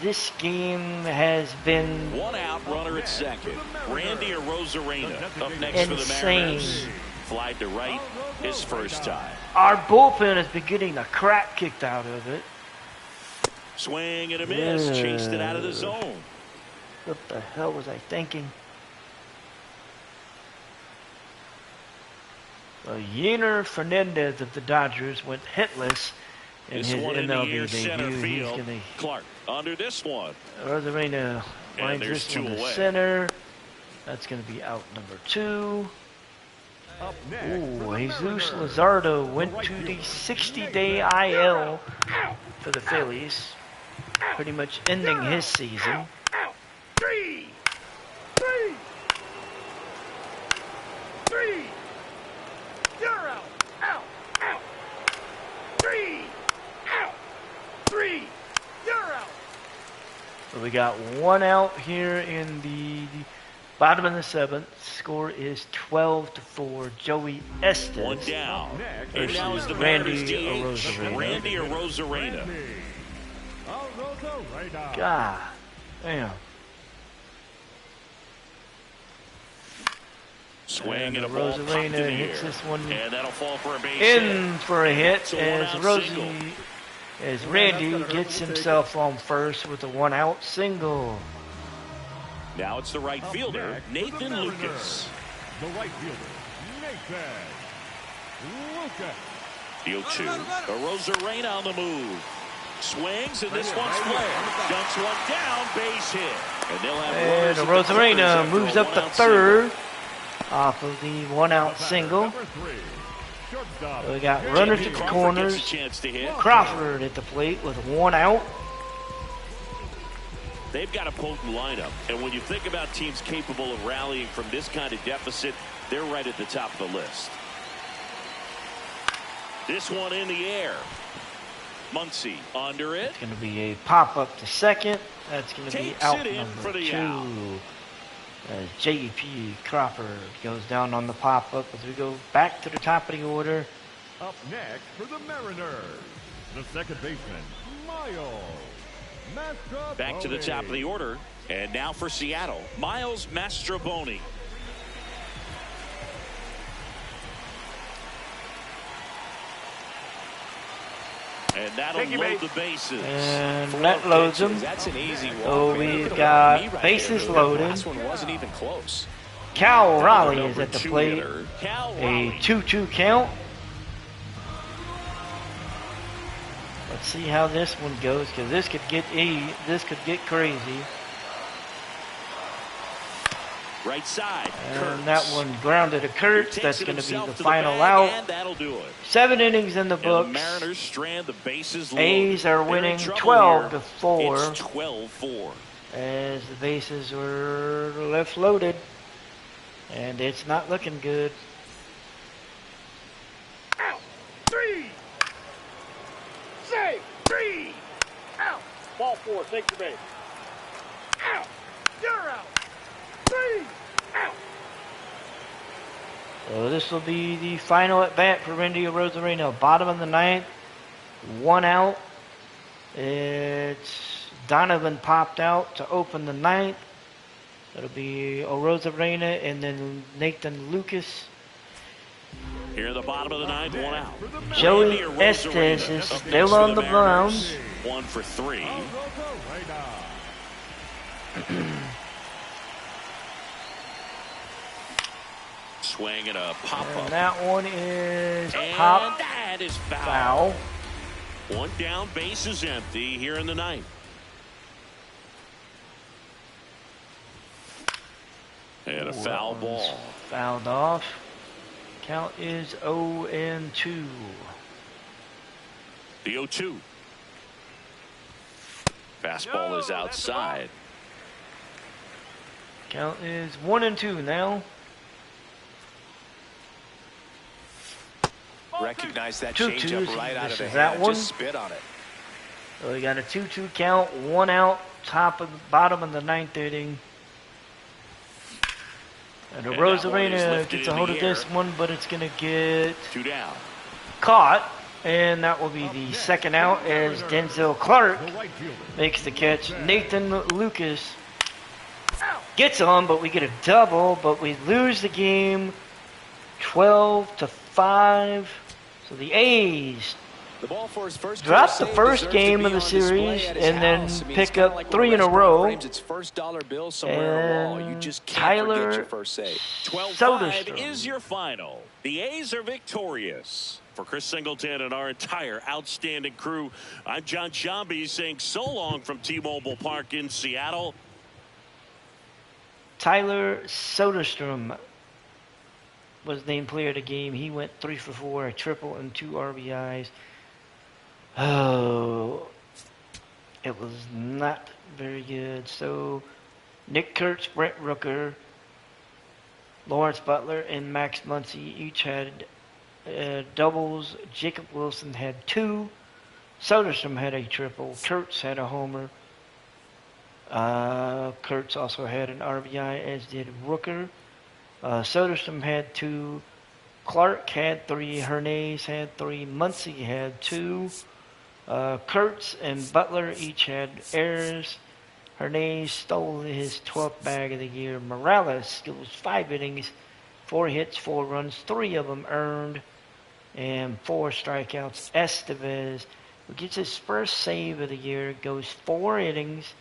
This game has been 1 out, runner at second. Randy Arozarena up next for the insane. Mariners. Fly to right his first time. Our bullpen has been getting the crap kicked out of it. Swing and a miss. Chased it out of the zone. What the hell was I thinking? Yener Fernandez of the Dodgers went hitless in This his one in the air, MLB center debut. He's field. going Clark under this one. to Rosarena lines there's this two one to away. center. That's going to be out number 2. Up next, Ooh, for the Jesus Mariners, Luzardo went right to the fielder, 60-day IL for the Phillies, pretty much ending his season. 3. 3. 3. You're out. Out. Out. 3. Out. 3. You're out. So we got 1 out here in the bottom of the 7th. Score is 12-4. Joey Estes. 1 down. Next, And now is the Randy Mariners DH, Arozarena. Randy Arozarena. Arozarena. God damn. Swing and a And ball popped in Arozarena the hits air. this one And that'll fall for a base hit. in for a hit It's a as one-out single. Randy gets himself on first with a 1-out single. Now it's the right Up fielder, next, for the Nathan Mariners, Lucas. The right fielder, Nathan Lucas. The 0-2. Arozarena on the move. Swings, and this one's flared. Dunks one down, base hit. And they'll have And runners at the corners Arozarena after moves a up to one-out 3rd off of the 1-out single. Number 3, shortstop, We got Jay runners at the Crawford corners. gets a chance to hit. Crawford at the plate with 1 out. They've got a potent lineup, and when you think about teams capable of rallying from this kind of deficit, they're right at the top of the list. This one in the air. Muncy under it. It's going to be a pop-up to 2nd. That's going to be Takes out it in number for the 2. out. As J.P. Crawford goes down on the pop-up as we go back to the top of the order. Up next for the Mariners, the second baseman, Miles Mastrobuoni. Back to the top of the order. And now for Seattle, Miles Mastrobuoni. And that'll load the bases. And that loads them. That's an easy walk. So Man, we've look at got me right bases there. loaded. The last one wasn't even close. Cal Raleigh is Number at the 2 plate. hitter, Cal A Raleigh. 2-2 count. Let's see how this one goes, because this could get crazy. Right side. And Kurtz. that one grounded to Kurtz. Takes That's it going to be himself the to final bag, out. And that'll do it. 7 innings in the And books. the Mariners strand the bases loaded. A's are They're in winning trouble here. 12-4. It's 12-4. As the bases were left loaded. And it's not looking good. Out. 3. Save. 3. Out. Ball 4. Take your base. Out. You're out. 3. Out. So this will be the final at bat for Randy Arozarena. Bottom of the 9th. 1 out. It's Donovan popped out to open the 9th. It'll be Arozarena and then Nathan Lucas. Here in the bottom of the 9th, 1 out. Joey Randy Estes Arozarena is up still next for on the Mariners. mound. 1 for 3. Arozarena. Swing and a pop-up. And that one is And pop that is foul. 1 down, base is empty here in the 9th. And a foul That one's ball. Fouled off. Count is 0-2. The 0-2. Fastball is outside. Count is 1-2 now. Recognize that 2-2, changeup right out this of the is that hand. one. Just spit on it. So we got a 2-2 count, 1 out, bottom of the 9th inning. And And that one is Arozarena lifted gets a in hold the of this air. one, but it's going to get 2 down. caught. And that will be the second out as Denzel Clark The right fielder, makes the catch. Nathan Lucas gets on, but we get a double, but we lose the game 12-5. So the A's The ball for his first drop the first game of the series and then pick up 3 in a row. Its first dollar bill somewhere on a wall. You just can't forget your first save. 12-5 is your final. The A's are victorious. For Chris Singleton and our entire outstanding crew, I'm John Sciambi saying so long from T-Mobile Park in Seattle. Tyler Soderstrom was named player of the game. He went 3 for 4, a triple and 2 RBIs. Oh, it was not very good. So, Nick Kurtz, Brent Rooker, Lawrence Butler, and Max Muncy each had doubles. Jacob Wilson had 2. Soderstrom had a triple. Kurtz had a homer. Kurtz also had an RBI, as did Rooker. Soderstrom had 2. Clark had 3. Hernandez had 3. Muncy had 2. Kurtz and Butler each had errors. Hernandez stole his 12th bag of the year. Morales goes 5 innings, 4 hits, 4 runs, 3 of them earned, and 4 strikeouts. Estevez, who gets his first save of the year, goes 4 innings,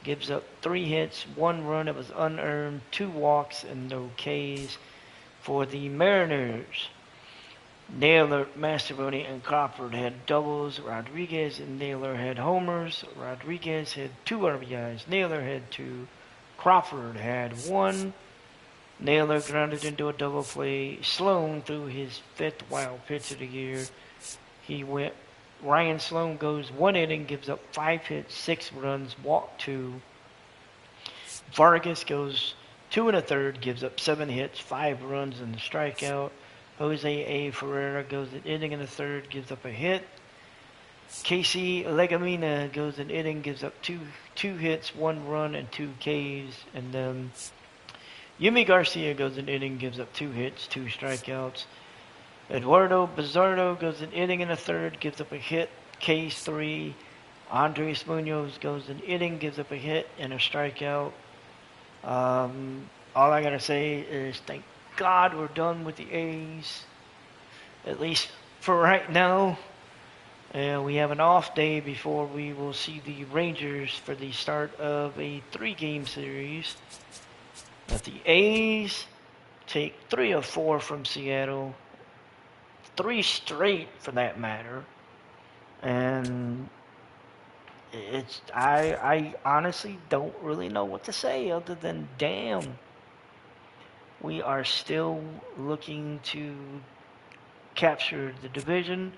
gives up 3 hits, 1 run. It was unearned, 2 walks, and no Ks for the Mariners. Naylor, Mastrobuoni, and Crawford had doubles. Rodriguez and Naylor had homers. Rodriguez had 2 RBIs. Naylor had 2. Crawford had 1. Naylor grounded into a double play. Sloan threw his 5th wild pitch of the year. Ryan Sloan goes 1 inning, gives up 5 hits, 6 runs, walked 2. Vargas goes 2 1/3, gives up 7 hits, 5 runs, and a strikeout. Jose A. Ferreira goes an inning and a third, gives up a hit. Casey Legumina goes an inning, gives up two hits, 1 run, and 2 Ks. And then Yimi Garcia goes an inning, gives up 2 hits, 2 strikeouts. Eduardo Bizardo goes an inning and a third, gives up a hit, Ks 3. Andres Munoz goes an inning, gives up a hit and a strikeout. All I gotta say is thank God we're done with the A's, at least for right now. We have an off day before we will see the Rangers for the start of a 3-game series. But the A's take 3 of 4 from Seattle, 3 straight for that matter, and I honestly don't really know what to say other than damn. We are still looking to capture the division.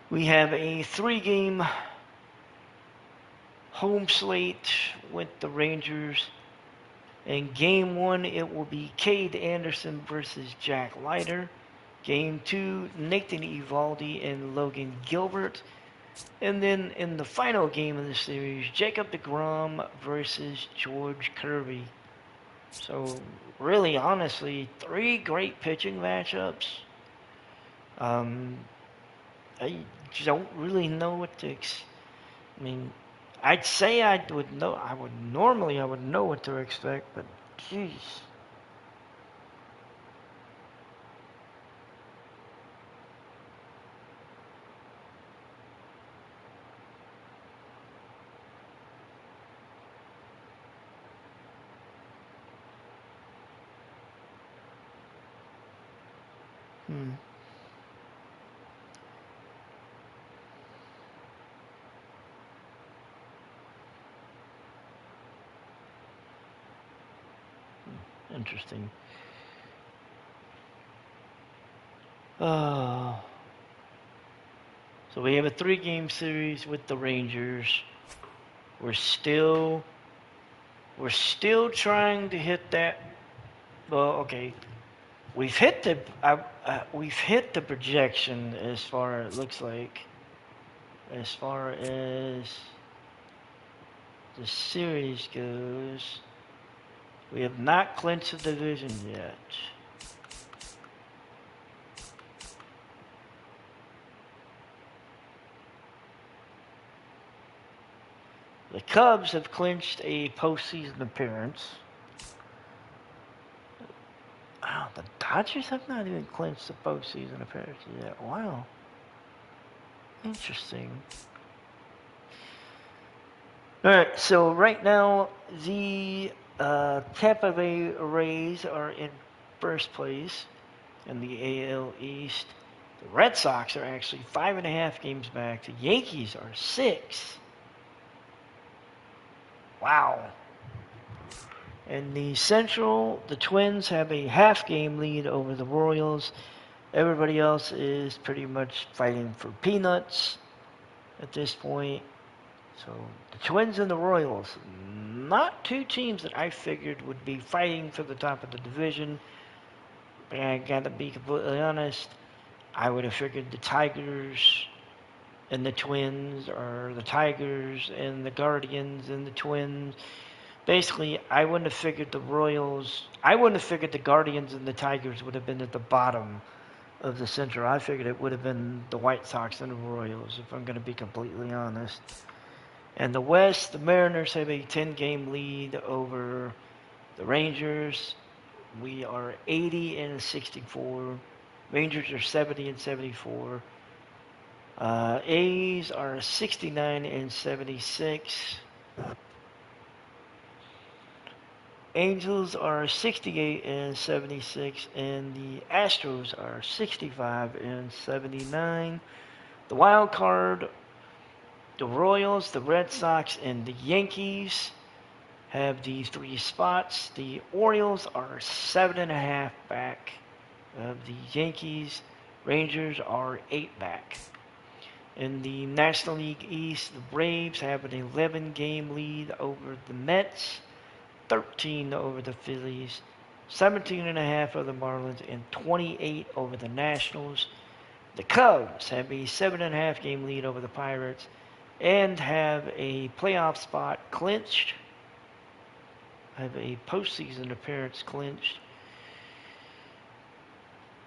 We have a 3-game home slate with the Rangers. In Game 1, it will be Cade Anderson versus Jack Leiter. Game 2, Nathan Eovaldi and Logan Gilbert. And then in the final game of the series, Jacob deGrom versus George Kirby. So, really, honestly, 3 great pitching matchups. I don't really know what to I mean, I'd say I would know what to expect, but jeez. Interesting. So we have a 3-game series with the Rangers. We're still trying to hit that. Well, okay. We've hit the projection as far as it looks like. As far as the series goes, we have not clinched the division yet. The Cubs have clinched a postseason appearance. Wow, the Dodgers have not even clinched the postseason appearance yet. Wow. Interesting. Alright, so right now the Tampa Bay Rays are in first place in the AL East. The Red Sox are actually 5.5 games back. The Yankees are 6. Wow. In the Central, the Twins have a half-game lead over the Royals. Everybody else is pretty much fighting for peanuts at this point. So the Twins and the Royals, not two teams that I figured would be fighting for the top of the division. But I gotta be completely honest, I would have figured the Tigers and the Twins, or the Tigers and the Guardians and the Twins. Basically, I wouldn't have figured the Royals, I wouldn't have figured the Guardians and the Tigers would have been at the bottom of the Central. I figured it would have been the White Sox and the Royals, if I'm going to be completely honest. And the West, the Mariners have a 10-game lead over the Rangers. We are 80-64. Rangers are 70-74. A's are 69-76. Angels are 68-76, and the Astros are 65-79. The wild card, the Royals, the Red Sox, and the Yankees have the 3 spots. The Orioles are 7.5 back of the Yankees. Rangers are 8 back. In the National League East, the Braves have an 11-game lead over the Mets, 13 over the Phillies, 17.5 over the Marlins, and 28 over the Nationals. The Cubs have a 7.5-game lead over the Pirates and have a playoff spot clinched. Have a postseason appearance clinched.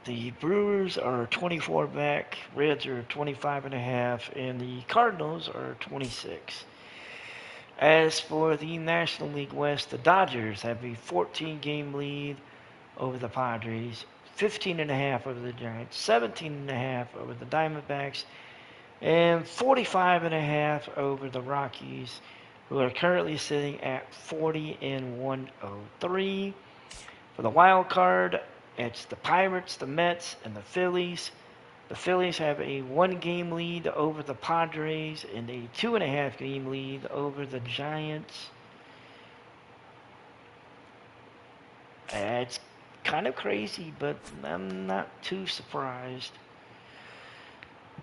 The Brewers are 24 back, Reds are 25.5, and the Cardinals are 26. As for the National League West, the Dodgers have a 14-game lead over the Padres, 15.5 over the Giants, 17.5 over the Diamondbacks, and 45.5 over the Rockies, who are currently sitting at 40-103. For the wild card, it's the Pirates, the Mets, and the Phillies. The Phillies have a 1-game lead over the Padres and a 2.5-game lead over the Giants. It's kind of crazy, but I'm not too surprised.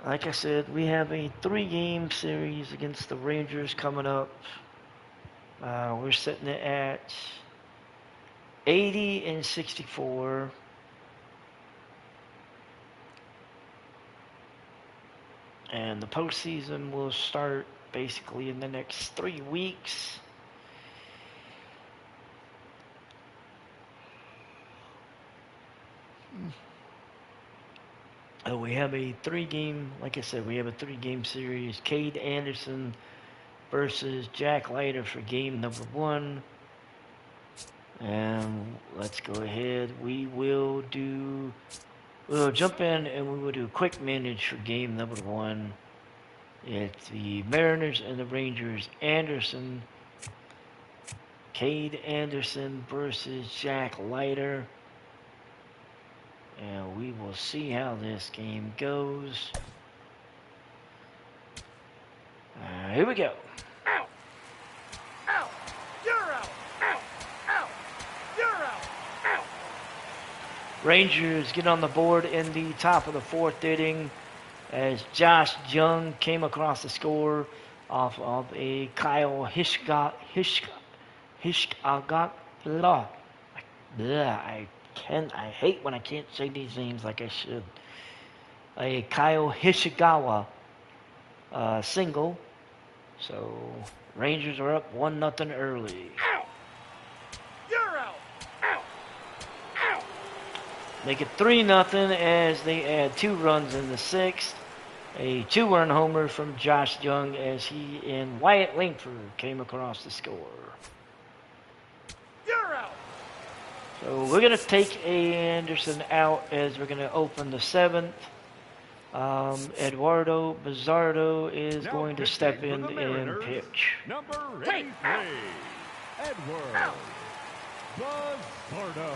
Like I said, we have a 3-game series against the Rangers coming up. We're sitting at 80-64. And the postseason will start basically in the next 3 weeks. We have a 3-game, like I said, we have a 3-game series. Cade Anderson versus Jack Leiter for game number 1. And let's go ahead. We'll jump in and we will do a quick manage for game number 1. It's the Mariners and the Rangers. Anderson, Cade Anderson versus Jack Leiter. And we will see how this game goes. Here we go. Out. Out. You're out. Out. Out. You're out. Out. Rangers get on the board in the top of the 4th inning as Josh Jung came across the score off of a Kyle Hishkagala. I hate when I can't say these names like I should. A Kyle Hishikawa single. So Rangers are up 1-0 early. Out. You're out. Out. Out. Make it 3-0 as they add 2 runs in the 6th. A 2-run homer from Josh Jung as he and Wyatt Langford came across the score. You're out. So we're going to take Anderson out as we're going to open the 7th. Eduardo Bizardo is Now going to pitching step for in the and Mariners, pitch. Number 83, Edward Bizardo.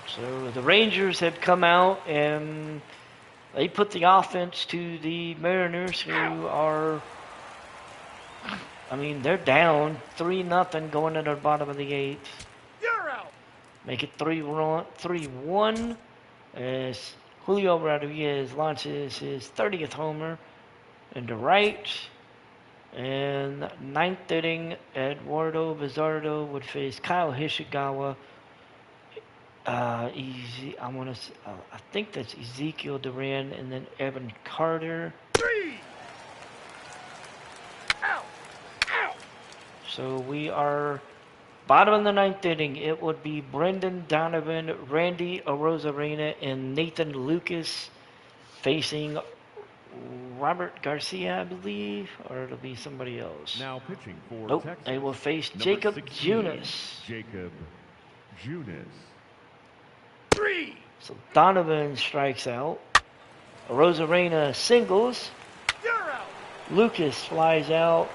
So the Rangers have come out and they put the offense to the Mariners, who are, I mean, they're down 3-0 going into the bottom of the 8th. You're out. Make it 3-1 as Julio Rodriguez launches his 30th homer into right. And ninth inning, Eduardo Bizardo would face Kyle Hishigawa. I think that's Ezekiel Duran, and then Evan Carter. 3. Out. Out. So we are bottom of the 9th inning. It would be Brendan Donovan, Randy Arozarena, and Nathan Lucas facing Robert Garcia, I believe, or it'll be somebody else. Now pitching for Nope, Texas. they will face Number Jacob 16, Junis. Jacob Junis. 3. So Donovan strikes out. Arozarena singles. You're out. Lucas flies out.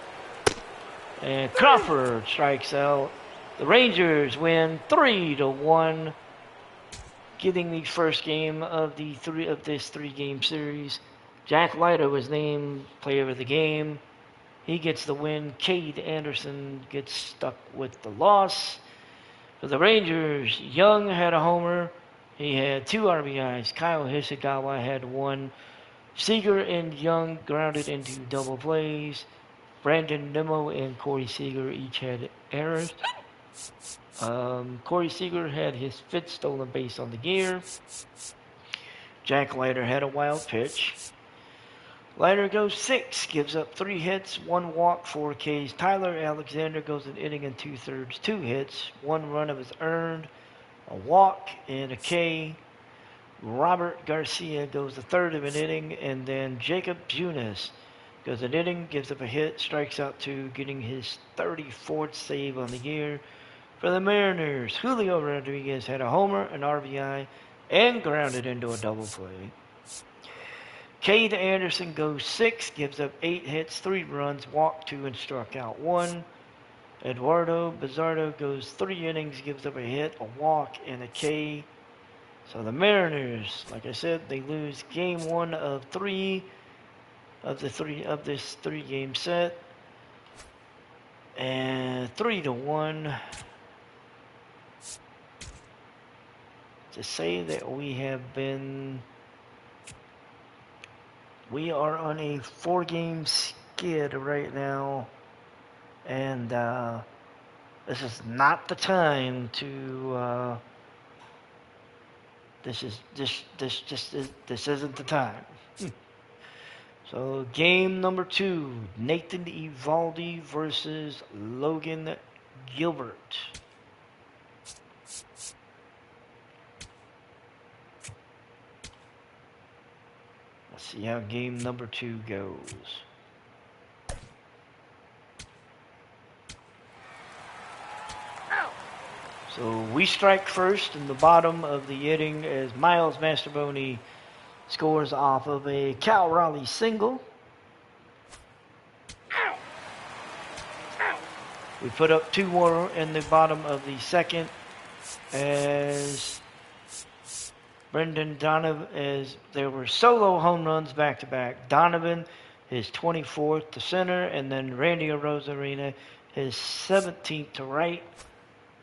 And Crawford strikes out. The Rangers win 3-1, getting the first game of this 3-game series. Jack Leiter was named player of the game. He gets the win. Cade Anderson gets stuck with the loss. For the Rangers, Young had a homer. He had 2 RBIs. Kyle Hishigawa had 1. Seager and Young grounded into double plays. Brandon Nimmo and Corey Seager each had errors. Corey Seager had his 5th stolen base on the year. Jack Leiter had a wild pitch. Leiter goes 6, gives up 3 hits, 1 walk, 4 Ks. Tyler Alexander goes an inning and 2/3, 2 hits, 1 run of his earned, a walk, and a K. Robert Garcia goes the 3rd of an inning, and then Jacob Junis goes an inning, gives up a hit, strikes out 2, getting his 34th save on the year. For the Mariners, Julio Rodriguez had a homer, an RBI, and grounded into a double play. Cade Anderson goes 6, gives up 8 hits, 3 runs, walked 2, and struck out 1. Eduardo Bizardo goes 3 innings, gives up a hit, a walk, and a K. So the Mariners, like I said, they lose game 1 of 3 of this 3-game set, and 3-1. To say that we are on a 4-game skid right now, and this is not the time to. This isn't the time. So game number 2, Nathan Eovaldi versus Logan Gilbert. Let's see how game number 2 goes. So we strike first in the bottom of the inning as Miles Mastrobuoni scores off of a Cal Raleigh single. We put up 2 more in the bottom of the 2nd as Brendan Donovan, as there were solo home runs back to back. Donovan, his 24th to center, and then Randy Arozarena, his 17th to right.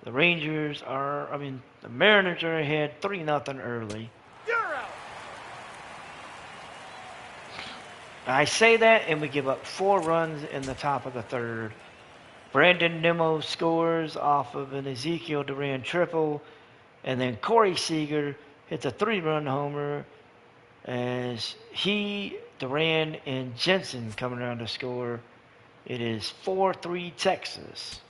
The Mariners are ahead 3-0 early. You're out. I say that, and we give up 4 runs in the top of the 3rd. Brandon Nimmo scores off of an Ezekiel Duran triple, and then Corey Seager hits a 3-run homer as he, Duran, and Jensen come around to score. It is 4-3 Texas.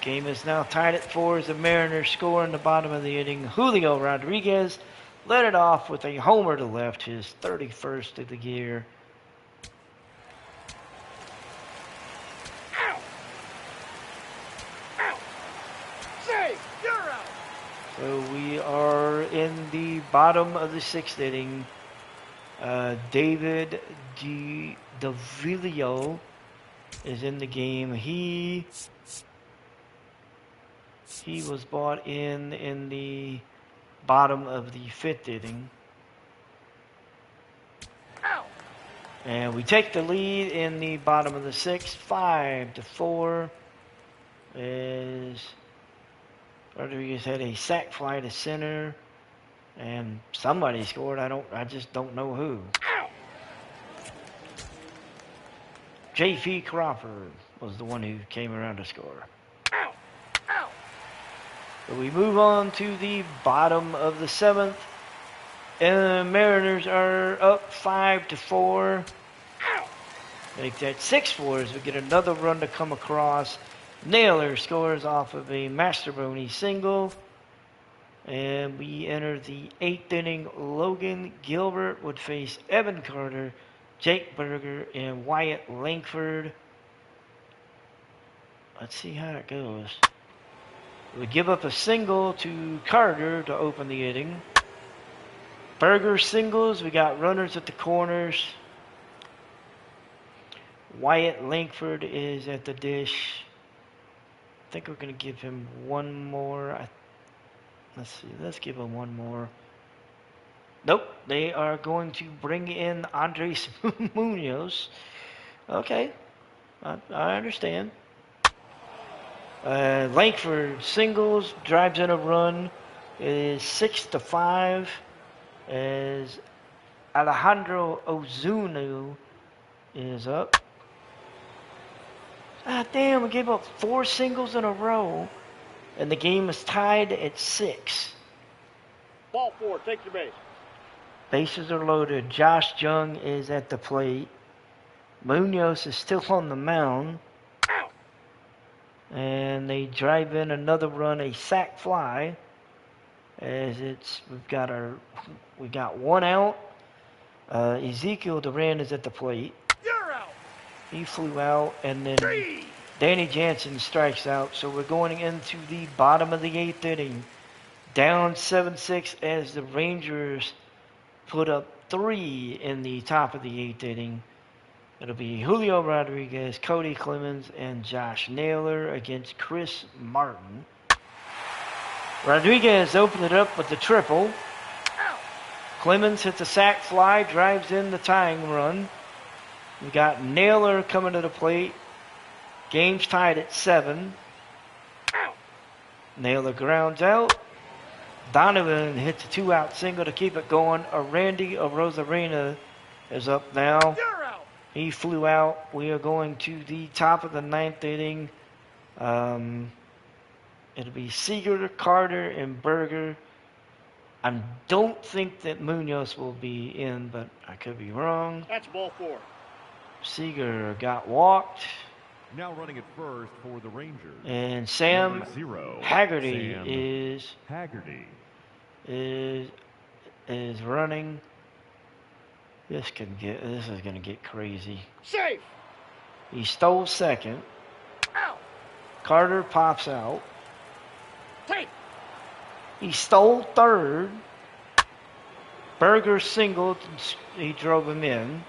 Game is now tied at 4 as the Mariners score in the bottom of the inning. Julio Rodriguez led it off with a homer to left, his 31st of the year. Out. Out. Save. You're out. So we are in the bottom of the 6th inning. David DeVillio is in the game. He was brought in the bottom of the 5th inning. And we take the lead in the bottom of the 6th, 5-4. As Rodriguez had a sac fly to center, and somebody scored. I just don't know who. J.P. Crawford was the one who came around to score. So we move on to the bottom of the 7th. And the Mariners are up 5-4. Make that 6-4 as we get another run to come across. Naylor scores off of a Mastrobuoni single. And we enter the 8th inning. Logan Gilbert would face Evan Carter, Jake Berger, and Wyatt Langford. Let's see how it goes. We give up a single to Carter to open the inning. Berger singles. We got runners at the corners. Wyatt Langford is at the dish. I think we're going to give him one more. Let's see. Let's give him one more. Nope. They are going to bring in Andres Munoz. Okay. I understand. Langford singles, drives in a run. It is 6-5 as Alejandro Ozuna is up. Ah, damn, we gave up 4 singles in a row, and the game is tied at 6. Ball 4, take your base. Bases are loaded. Josh Jung is at the plate. Munoz is still on the mound. And they drive in another run, a sac fly. As we got one out. Ezekiel Duran is at the plate. You're out. He flew out, and then Danny Jansen strikes out. So we're going into the bottom of the 8th inning. Down 7-6 as the Rangers put up 3 in the top of the 8th inning. It'll be Julio Rodriguez, Cody Clemens, and Josh Naylor against Chris Martin. Rodriguez opened it up with the triple. Clemens hits a sac fly, drives in the tying run. We got Naylor coming to the plate. Game's tied at 7. Naylor grounds out. Donovan hits a 2-out single to keep it going. Randy Arozarena is up now. He flew out. We are going to the top of the 9th inning. It'll be Seager, Carter, and Berger. I don't think that Munoz will be in, but I could be wrong. That's ball 4. Seager got walked. Now running at first for the Rangers. And Sam Number 0, Haggerty Sam is Haggerty. is running. This is gonna get crazy. Safe. He stole second. Out. Carter pops out. Take. He stole third. Berger singled. He drove him in.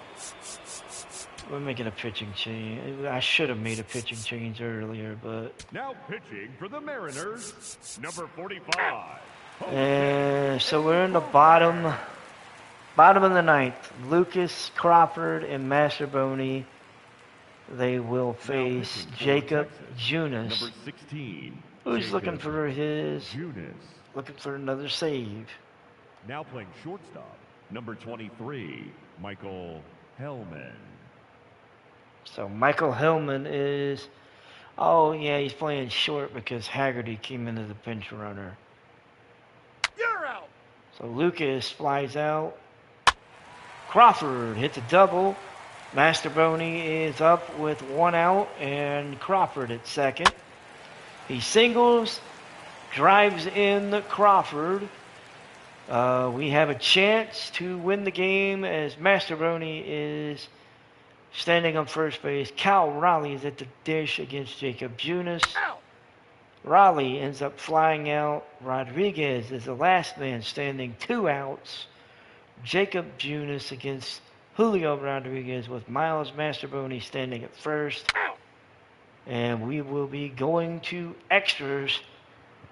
We're making a pitching change. I should have made a pitching change earlier, but. Now pitching for the Mariners, number 45. And so we're in the bottom of the 9th. Lucas, Crawford, and Mastrobuoni. They will face Jacob Junis, Number 16. who's looking for Junis. looking for another save. Now playing shortstop, number 23, Michael Hellman. So Michael Hellman is, oh yeah, he's playing short because Haggerty came into the pinch runner. You're out. So Lucas flies out. Crawford hits a double. Mastrobuoni is up with 1 out, and Crawford at second. He singles, drives in Crawford. We have a chance to win the game as Mastrobuoni is standing on first base. Cal Raleigh is at the dish against Jacob Junis. Out. Raleigh ends up flying out. Rodriguez is the last man standing, 2 outs. Jacob Junis against Julio Rodriguez with Miles Mastrobuoni standing at first. And we will be going to extras,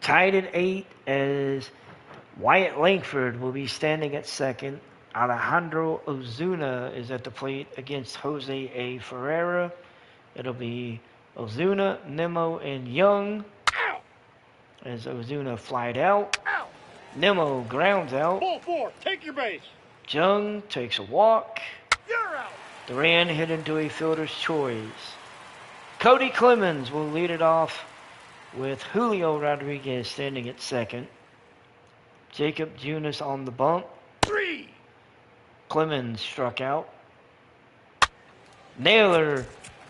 tied at 8, as Wyatt Langford will be standing at second. Alejandro Ozuna is at the plate against Jose A. Ferreira. It'll be Ozuna, Nimmo, and Young. As Ozuna flied out. Nimmo grounds out. Ball 4, take your base. Jung takes a walk. You're out. Duran hit into a fielder's choice. Cody Clemens will lead it off with Julio Rodriguez standing at second. Jacob Junis on the bump. 3. Clemens struck out. Naylor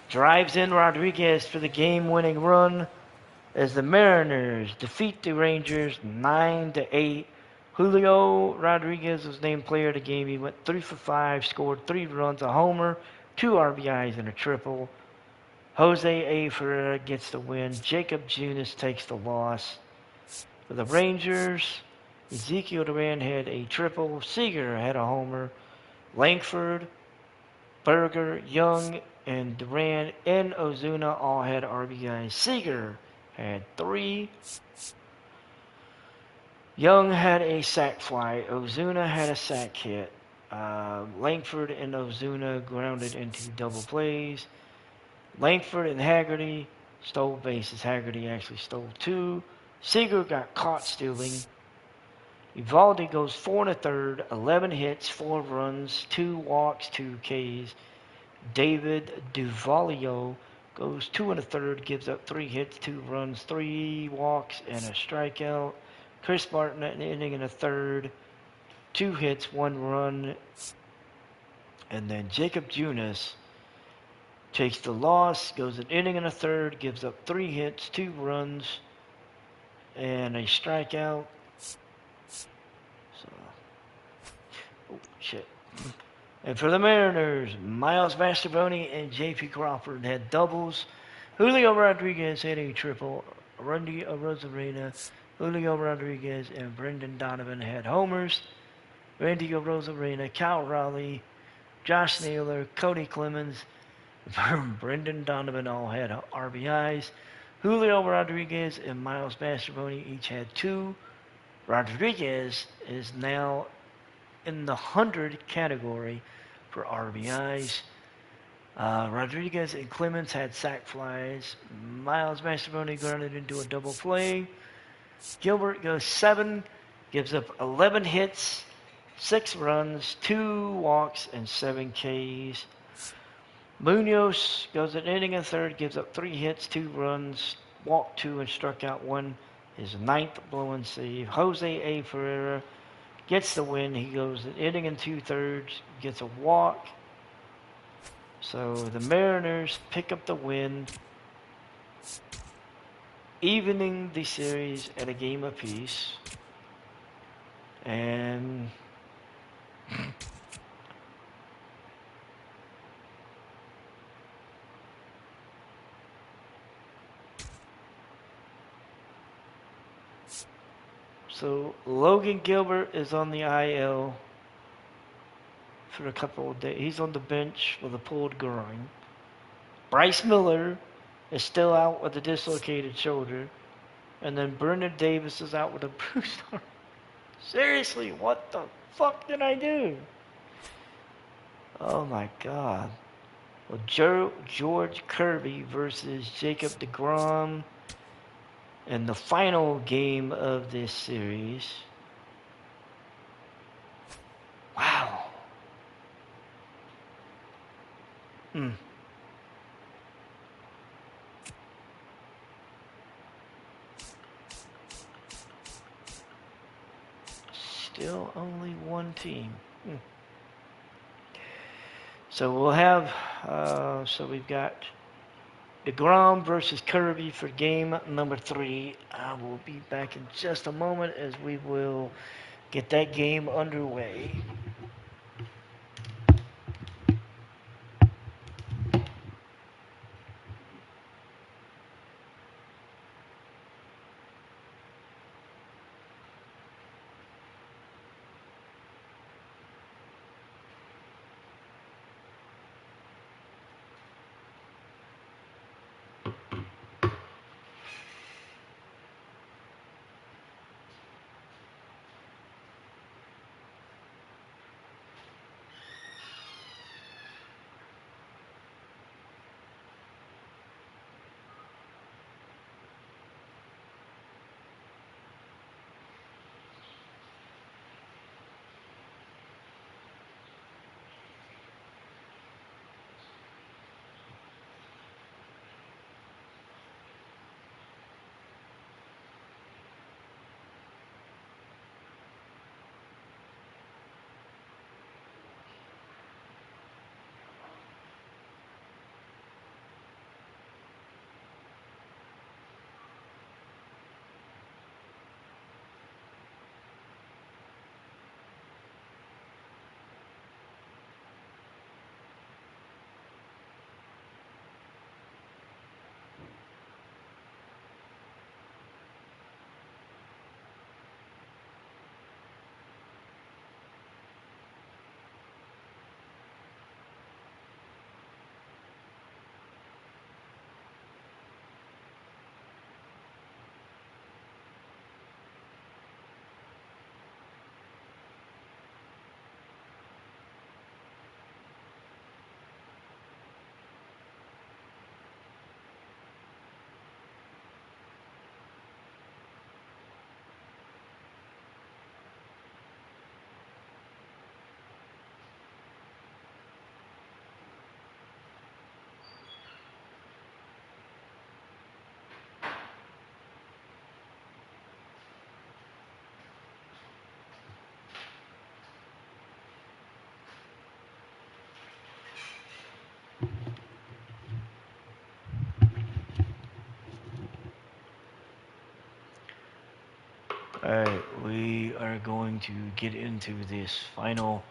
drives in Rodriguez for the game-winning run as the Mariners defeat the Rangers 9-8. Julio Rodriguez was named player of the game. He went 3 for 5, scored 3 runs, a homer, 2 RBIs, and a triple. Jose A. Ferreira gets the win. Jacob Junis takes the loss. For the Rangers, Ezekiel Duran had a triple. Seager had a homer. Langford, Berger, Young, and Duran and Ozuna all had RBIs. Seager had 3. Young had a sac fly. Ozuna had a sac hit. Langford and Ozuna grounded into double plays. Langford and Haggerty stole bases. Haggerty actually stole 2. Seager got caught stealing. Evaldi goes 4 1/3, 11 hits, 4 runs, 2 walks, 2 Ks. David Duvallio goes 2 1/3, gives up 3 hits, 2 runs, 3 walks, and a strikeout. Chris Martin an inning and a third, 2 hits, 1 run. And then Jacob Junis takes the loss, goes an inning and a third, gives up 3 hits, 2 runs, and a strikeout. So, oh, shit. And for the Mariners, Miles Mastrobuoni and J.P. Crawford had doubles. Julio Rodriguez had a triple. Randy Arozarena, Julio Rodriguez, and Brendan Donovan had homers. Randy Arozarena, Cal Raleigh, Josh Naylor, Cody Clemens, Brendan Donovan all had RBIs. Julio Rodriguez and Miles Mastrobuoni each had 2. Rodriguez is now in the 100 category for RBIs. Rodriguez and Clemens had sac flies. Miles Mastrobuoni grounded into a double play. Gilbert goes 7, gives up 11 hits, 6 runs, 2 walks, and 7 Ks. Munoz goes an inning and a third, gives up 3 hits, 2 runs, walked 2, and struck out 1. His 9th blown save. Jose A. Ferreira gets the win. He goes an inning and 2/3, gets a walk. So the Mariners pick up the win, evening the series at a game apiece. And so Logan Gilbert is on the IL for a couple of days. He's on the bench with a pulled groin. Bryce Miller is still out with a dislocated shoulder. And then Bernard Davis is out with a bruised arm. Seriously, what the fuck did I do? Oh my God. Well, George Kirby versus Jacob deGrom in the final game of this series. Wow. Still only one team. So we'll have, so we've got deGrom versus Kirby for game number 3. I will be back in just a moment as we will get that game underway. are going to get into this final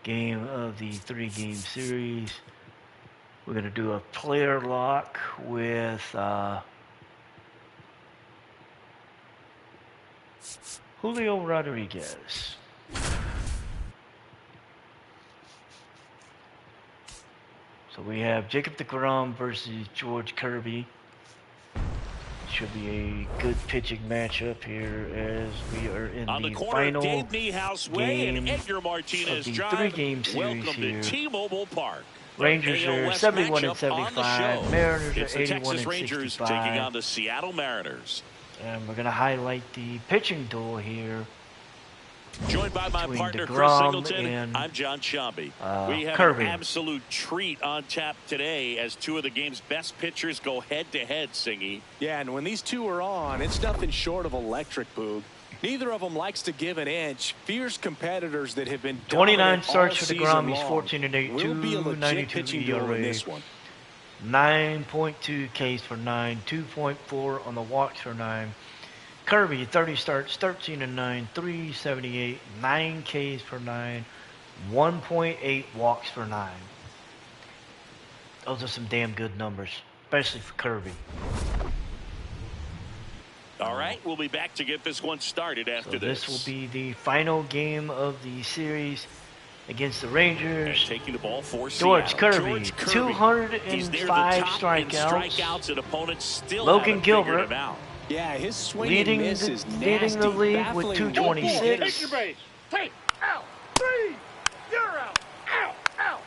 game of the 3-game series. We're going to do a player lock with Julio Rodriguez. So we have Jacob deGrom versus George Kirby. Should be a good pitching matchup here as we are in On the corner, final Dave Niehaus Way and game Edgar Martinez of the drive. 3-game series Welcome here. to T-Mobile Park. Rangers are 71 and 75. Mariners It's are the 81 Texas and Rangers 65. taking on the Seattle Mariners. And we're going to highlight the pitching duel here. Joined by my between partner deGrom Chris Singleton, and, I'm John Shambi. We have Kirby. an absolute treat on tap today as two of the game's best pitchers go head-to-head, Singy. Yeah, and when these two are on, it's nothing short of electric, Boog. Neither of them likes to give an inch. Fierce competitors that have been 29 starts for season deGrom. He's long. 14 and 8, Will be a legit 2.92 pitching duel in ERA. this one. 9.2 Ks for 9, 2.4 on the walks for 9. Kirby, 30 starts, 13 and 9, 378, 9 Ks for 9, 1.8 walks for 9. Those are some damn good numbers, especially for Kirby. All right, we'll be back to get this one started after So this will be the final game of the series against the Rangers. And taking the ball for George Seattle. Kirby, George Kirby. 205 He's near the top in strikeouts. and opponents still Logan haven't figured Gilbert him out. Yeah, his swing leading and miss is leading nasty, the league baffling. with Take 226. your base. Take. Out. 3. You're out. Out. Out.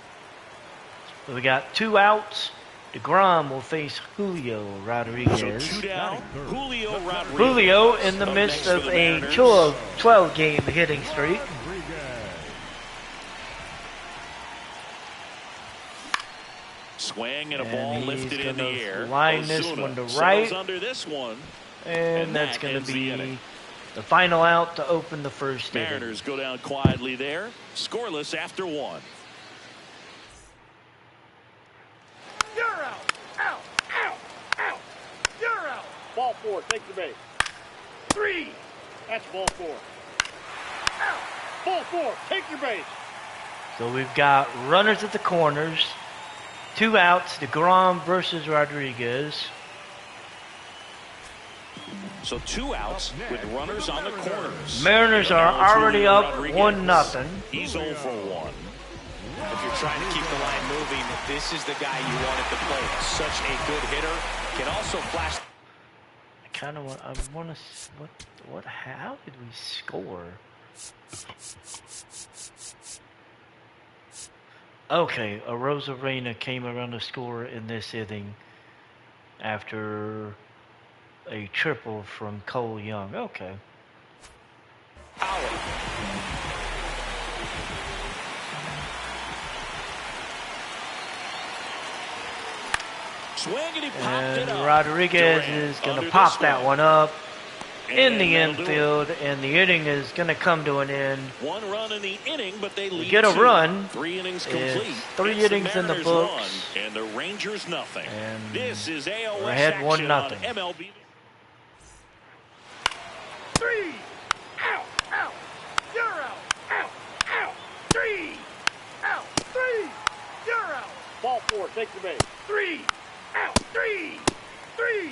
So we got 2 outs. deGrom will face Julio So Rodriguez. 2 down. Julio Rodriguez. Julio in the Up midst next for of the a Mariners. 12-game hitting streak. Swing and a And ball he's lifted in the gonna air. line this Ozuna one to settles right. under this one. And that's that going to ends the be inning. the final out to open the first inning. Mariners go down quietly there. Scoreless after 1. You're out. Out. Out. Out. You're out. Ball 4. Take the base. 3. That's ball 4. Out. Ball 4. Take your base. So we've got runners at the corners. 2 outs. deGrom versus Rodriguez. So 2 outs with runners on the corners. Mariners are already up 1-0. He's 0 for 1. If you're trying to keep the line moving, this is the guy you want at the plate. Such a good hitter. Can also flash. I kind of want to. How did we score? Okay, Arozarena came around to score in this inning after a triple from Cole Young. Okay. Swing and he popped it And up. Rodriguez Durant is going under to pop this that one up in And the that'll do it. infield, and the inning is going to come to an end. 1 run in the inning, but they lead get a 2. run. 3 innings It's complete. 3 It's the innings in the Mariners books. 1 and the Rangers nothing. And This is AOS we're ahead action 1-0. on MLB. 3. Out. Out. You're out. Out. Out. 3. Out. 3. You're out. Ball 4. Take the base. 3. Out. 3. 3.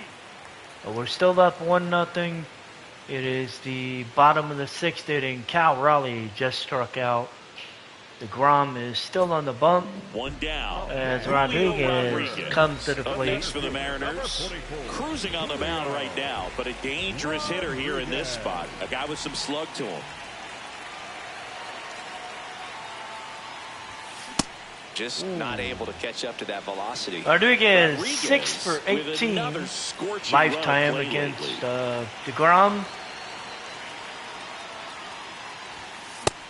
But we're still up 1-0. It is the bottom of the 6th inning. Cal Raleigh just struck out. deGrom is still on the bump 1 down. as Julio Rodriguez comes to the Up plate. next for the Mariners, cruising on the mound right now, but a dangerous hitter here in this spot. A guy with some slug to him. Just not able to catch up to that velocity. Rodriguez 6 for with 18 another scorching lifetime run of play against lately. deGrom.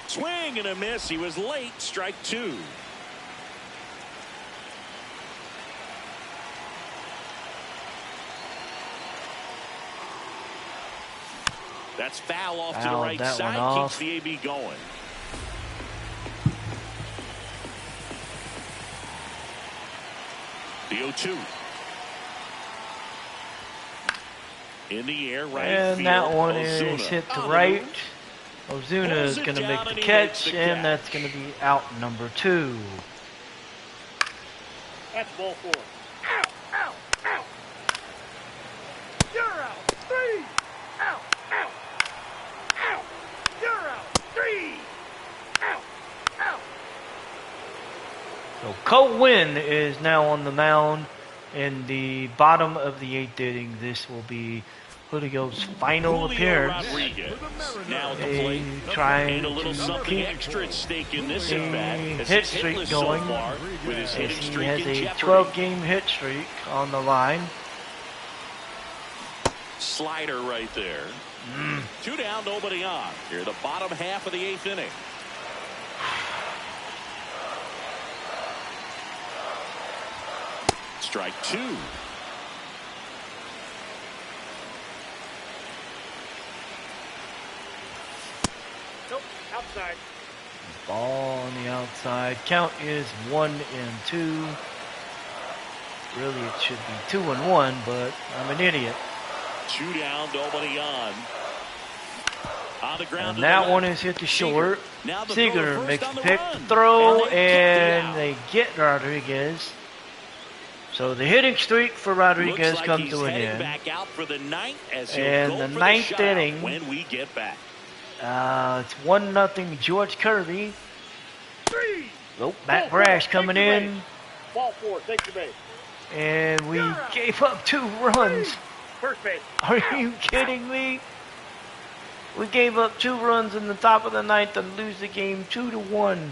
Swing and a miss. He was late. Strike 2. That's foul off to the Fouled right that one side. off. Keeps the AB going. The 0-2. In the air, right And field. that one Ozuna. is hit to On the right. move. Ozuna is Pulls it going to down make and the he makes catch, the and catch. that's going to be out number 2. That's ball 4. Out, out, out. You're out. 3. Out, out, out. You're out. 3. Out, out. So Cole Winn is now on the mound in the bottom of the 8th inning. This will be Julio's final Julio appearance. Rodriguez now at the They plate. trying And a little to something keep extra at stake in this a at-bat. As hit he's streak hitless going, so far with his as hitting he streak has in a jeopardy. 12-game hit streak on the line. Slider right there. 2 down, nobody on. Here, the bottom half of the 8th inning. Strike 2. Nope, outside. Ball on the outside. Count is 1-2. Really, it should be 2-1, but I'm an idiot. 2 down, nobody on. On the ground. And to that the one left. is hit to short. Now the throw to Seager first makes on the the pick, run. the throw, And and they get Rodriguez. So the hitting streak for Rodriguez Looks like comes he's to an heading end. back out for the 9th as he'll And go the for 9th shutout inning. when we get back. It's 1-0 George Kirby. 3. Nope, Matt Ball Brash 4, coming take your in, base. Ball 4, take your base. and we gave up 2 runs. First base. Are you kidding me? We gave up 2 runs in the top of the 9th and lose the game 2-1.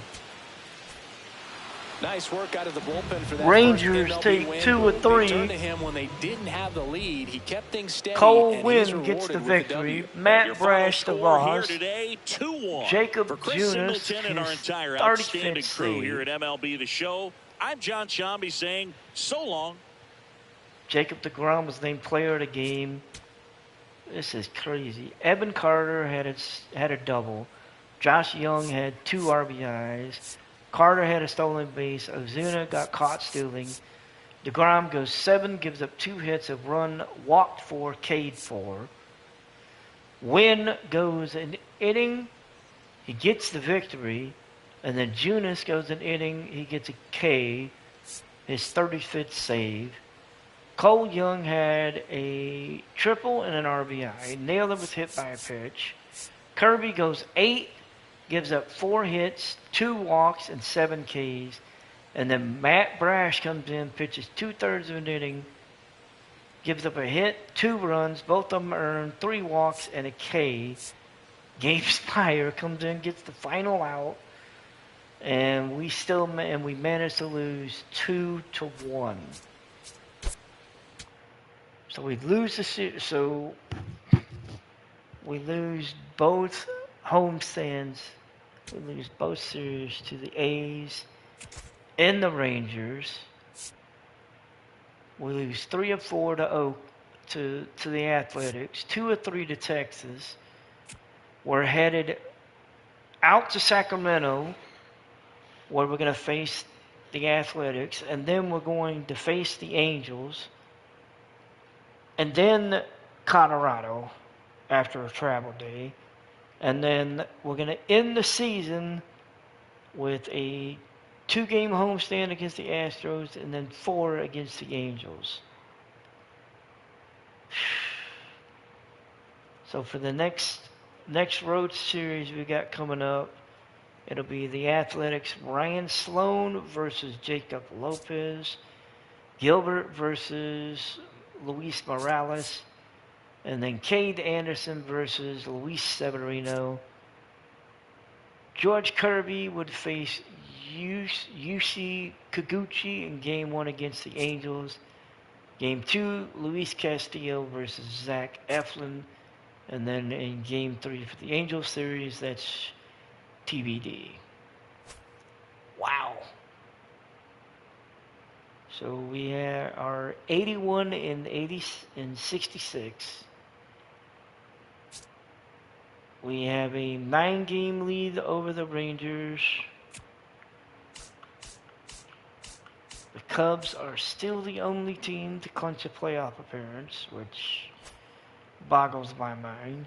Nice work out of the bullpen for that. Rangers first MLB take win. 2 of They 3. turned to him when they didn't have the lead. He kept things steady. Cole and he's Winn gets the rewarded with victory. W. Matt Your final Brash the score here loss. today, 2-1. Jacob For Chris Junis, Singleton and our his entire 35th outstanding crew save. here at MLB The Show, I'm John Shambi saying so long. Jacob deGrom was named player of the game. This is crazy. Evan Carter had a double. Josh Young had 2 RBIs. Carter had a stolen base. Ozuna got caught stealing. DeGrom goes 7, gives up 2 hits, a run, walked 4, K'd 4. Wynn goes an inning. He gets the victory. And then Junis goes an inning. He gets a K, his 35th save. Cole Young had a triple and an RBI. Naylor was hit by a pitch. Kirby goes 8, gives up 4 hits, 2 walks, and 7 Ks. And then Matt Brash comes in, pitches 2/3 of an inning, gives up a hit, 2 runs, both of them earned, 3 walks, and a K. Gabe Spire comes in, gets the final out, and we managed to lose 2-1. So we lose the series. So we lose both homestands. We lose both series to the A's and the Rangers. We lose 3 of 4 to the Athletics, 2 of 3 to Texas. We're headed out to Sacramento, where we're going to face the Athletics, and then we're going to face the Angels, and then Colorado after a travel day. And then we're going to end the season with a 2-game homestand against the Astros and then 4 against the Angels. So for the next road series we got coming up, it'll be the Athletics, Ryan Sloan versus Jacob Lopez, Gilbert versus Luis Morales, and then Cade Anderson versus Luis Severino. George Kirby would face Yushi Kikuchi in Game 1 against the Angels. Game 2, Luis Castillo versus Zach Eflin. And then in Game 3 for the Angels series, that's TBD. Wow. So we are 81 and 66. We have a 9-game lead over the Rangers. The Cubs are still the only team to clinch a playoff appearance, which boggles my mind.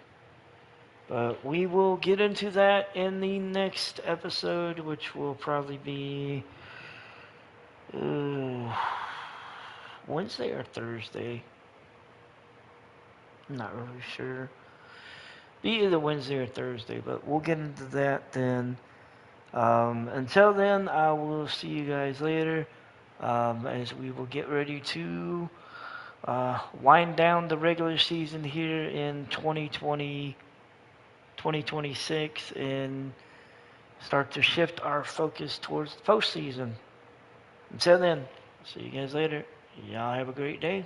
But we will get into that in the next episode, which will probably be Wednesday or Thursday. I'm not really sure. Be either Wednesday or Thursday, but we'll get into that then. Until then, I will see you guys later as we will get ready to wind down the regular season here in 2026 and start to shift our focus towards the postseason. Until then, see you guys later. Y'all have a great day.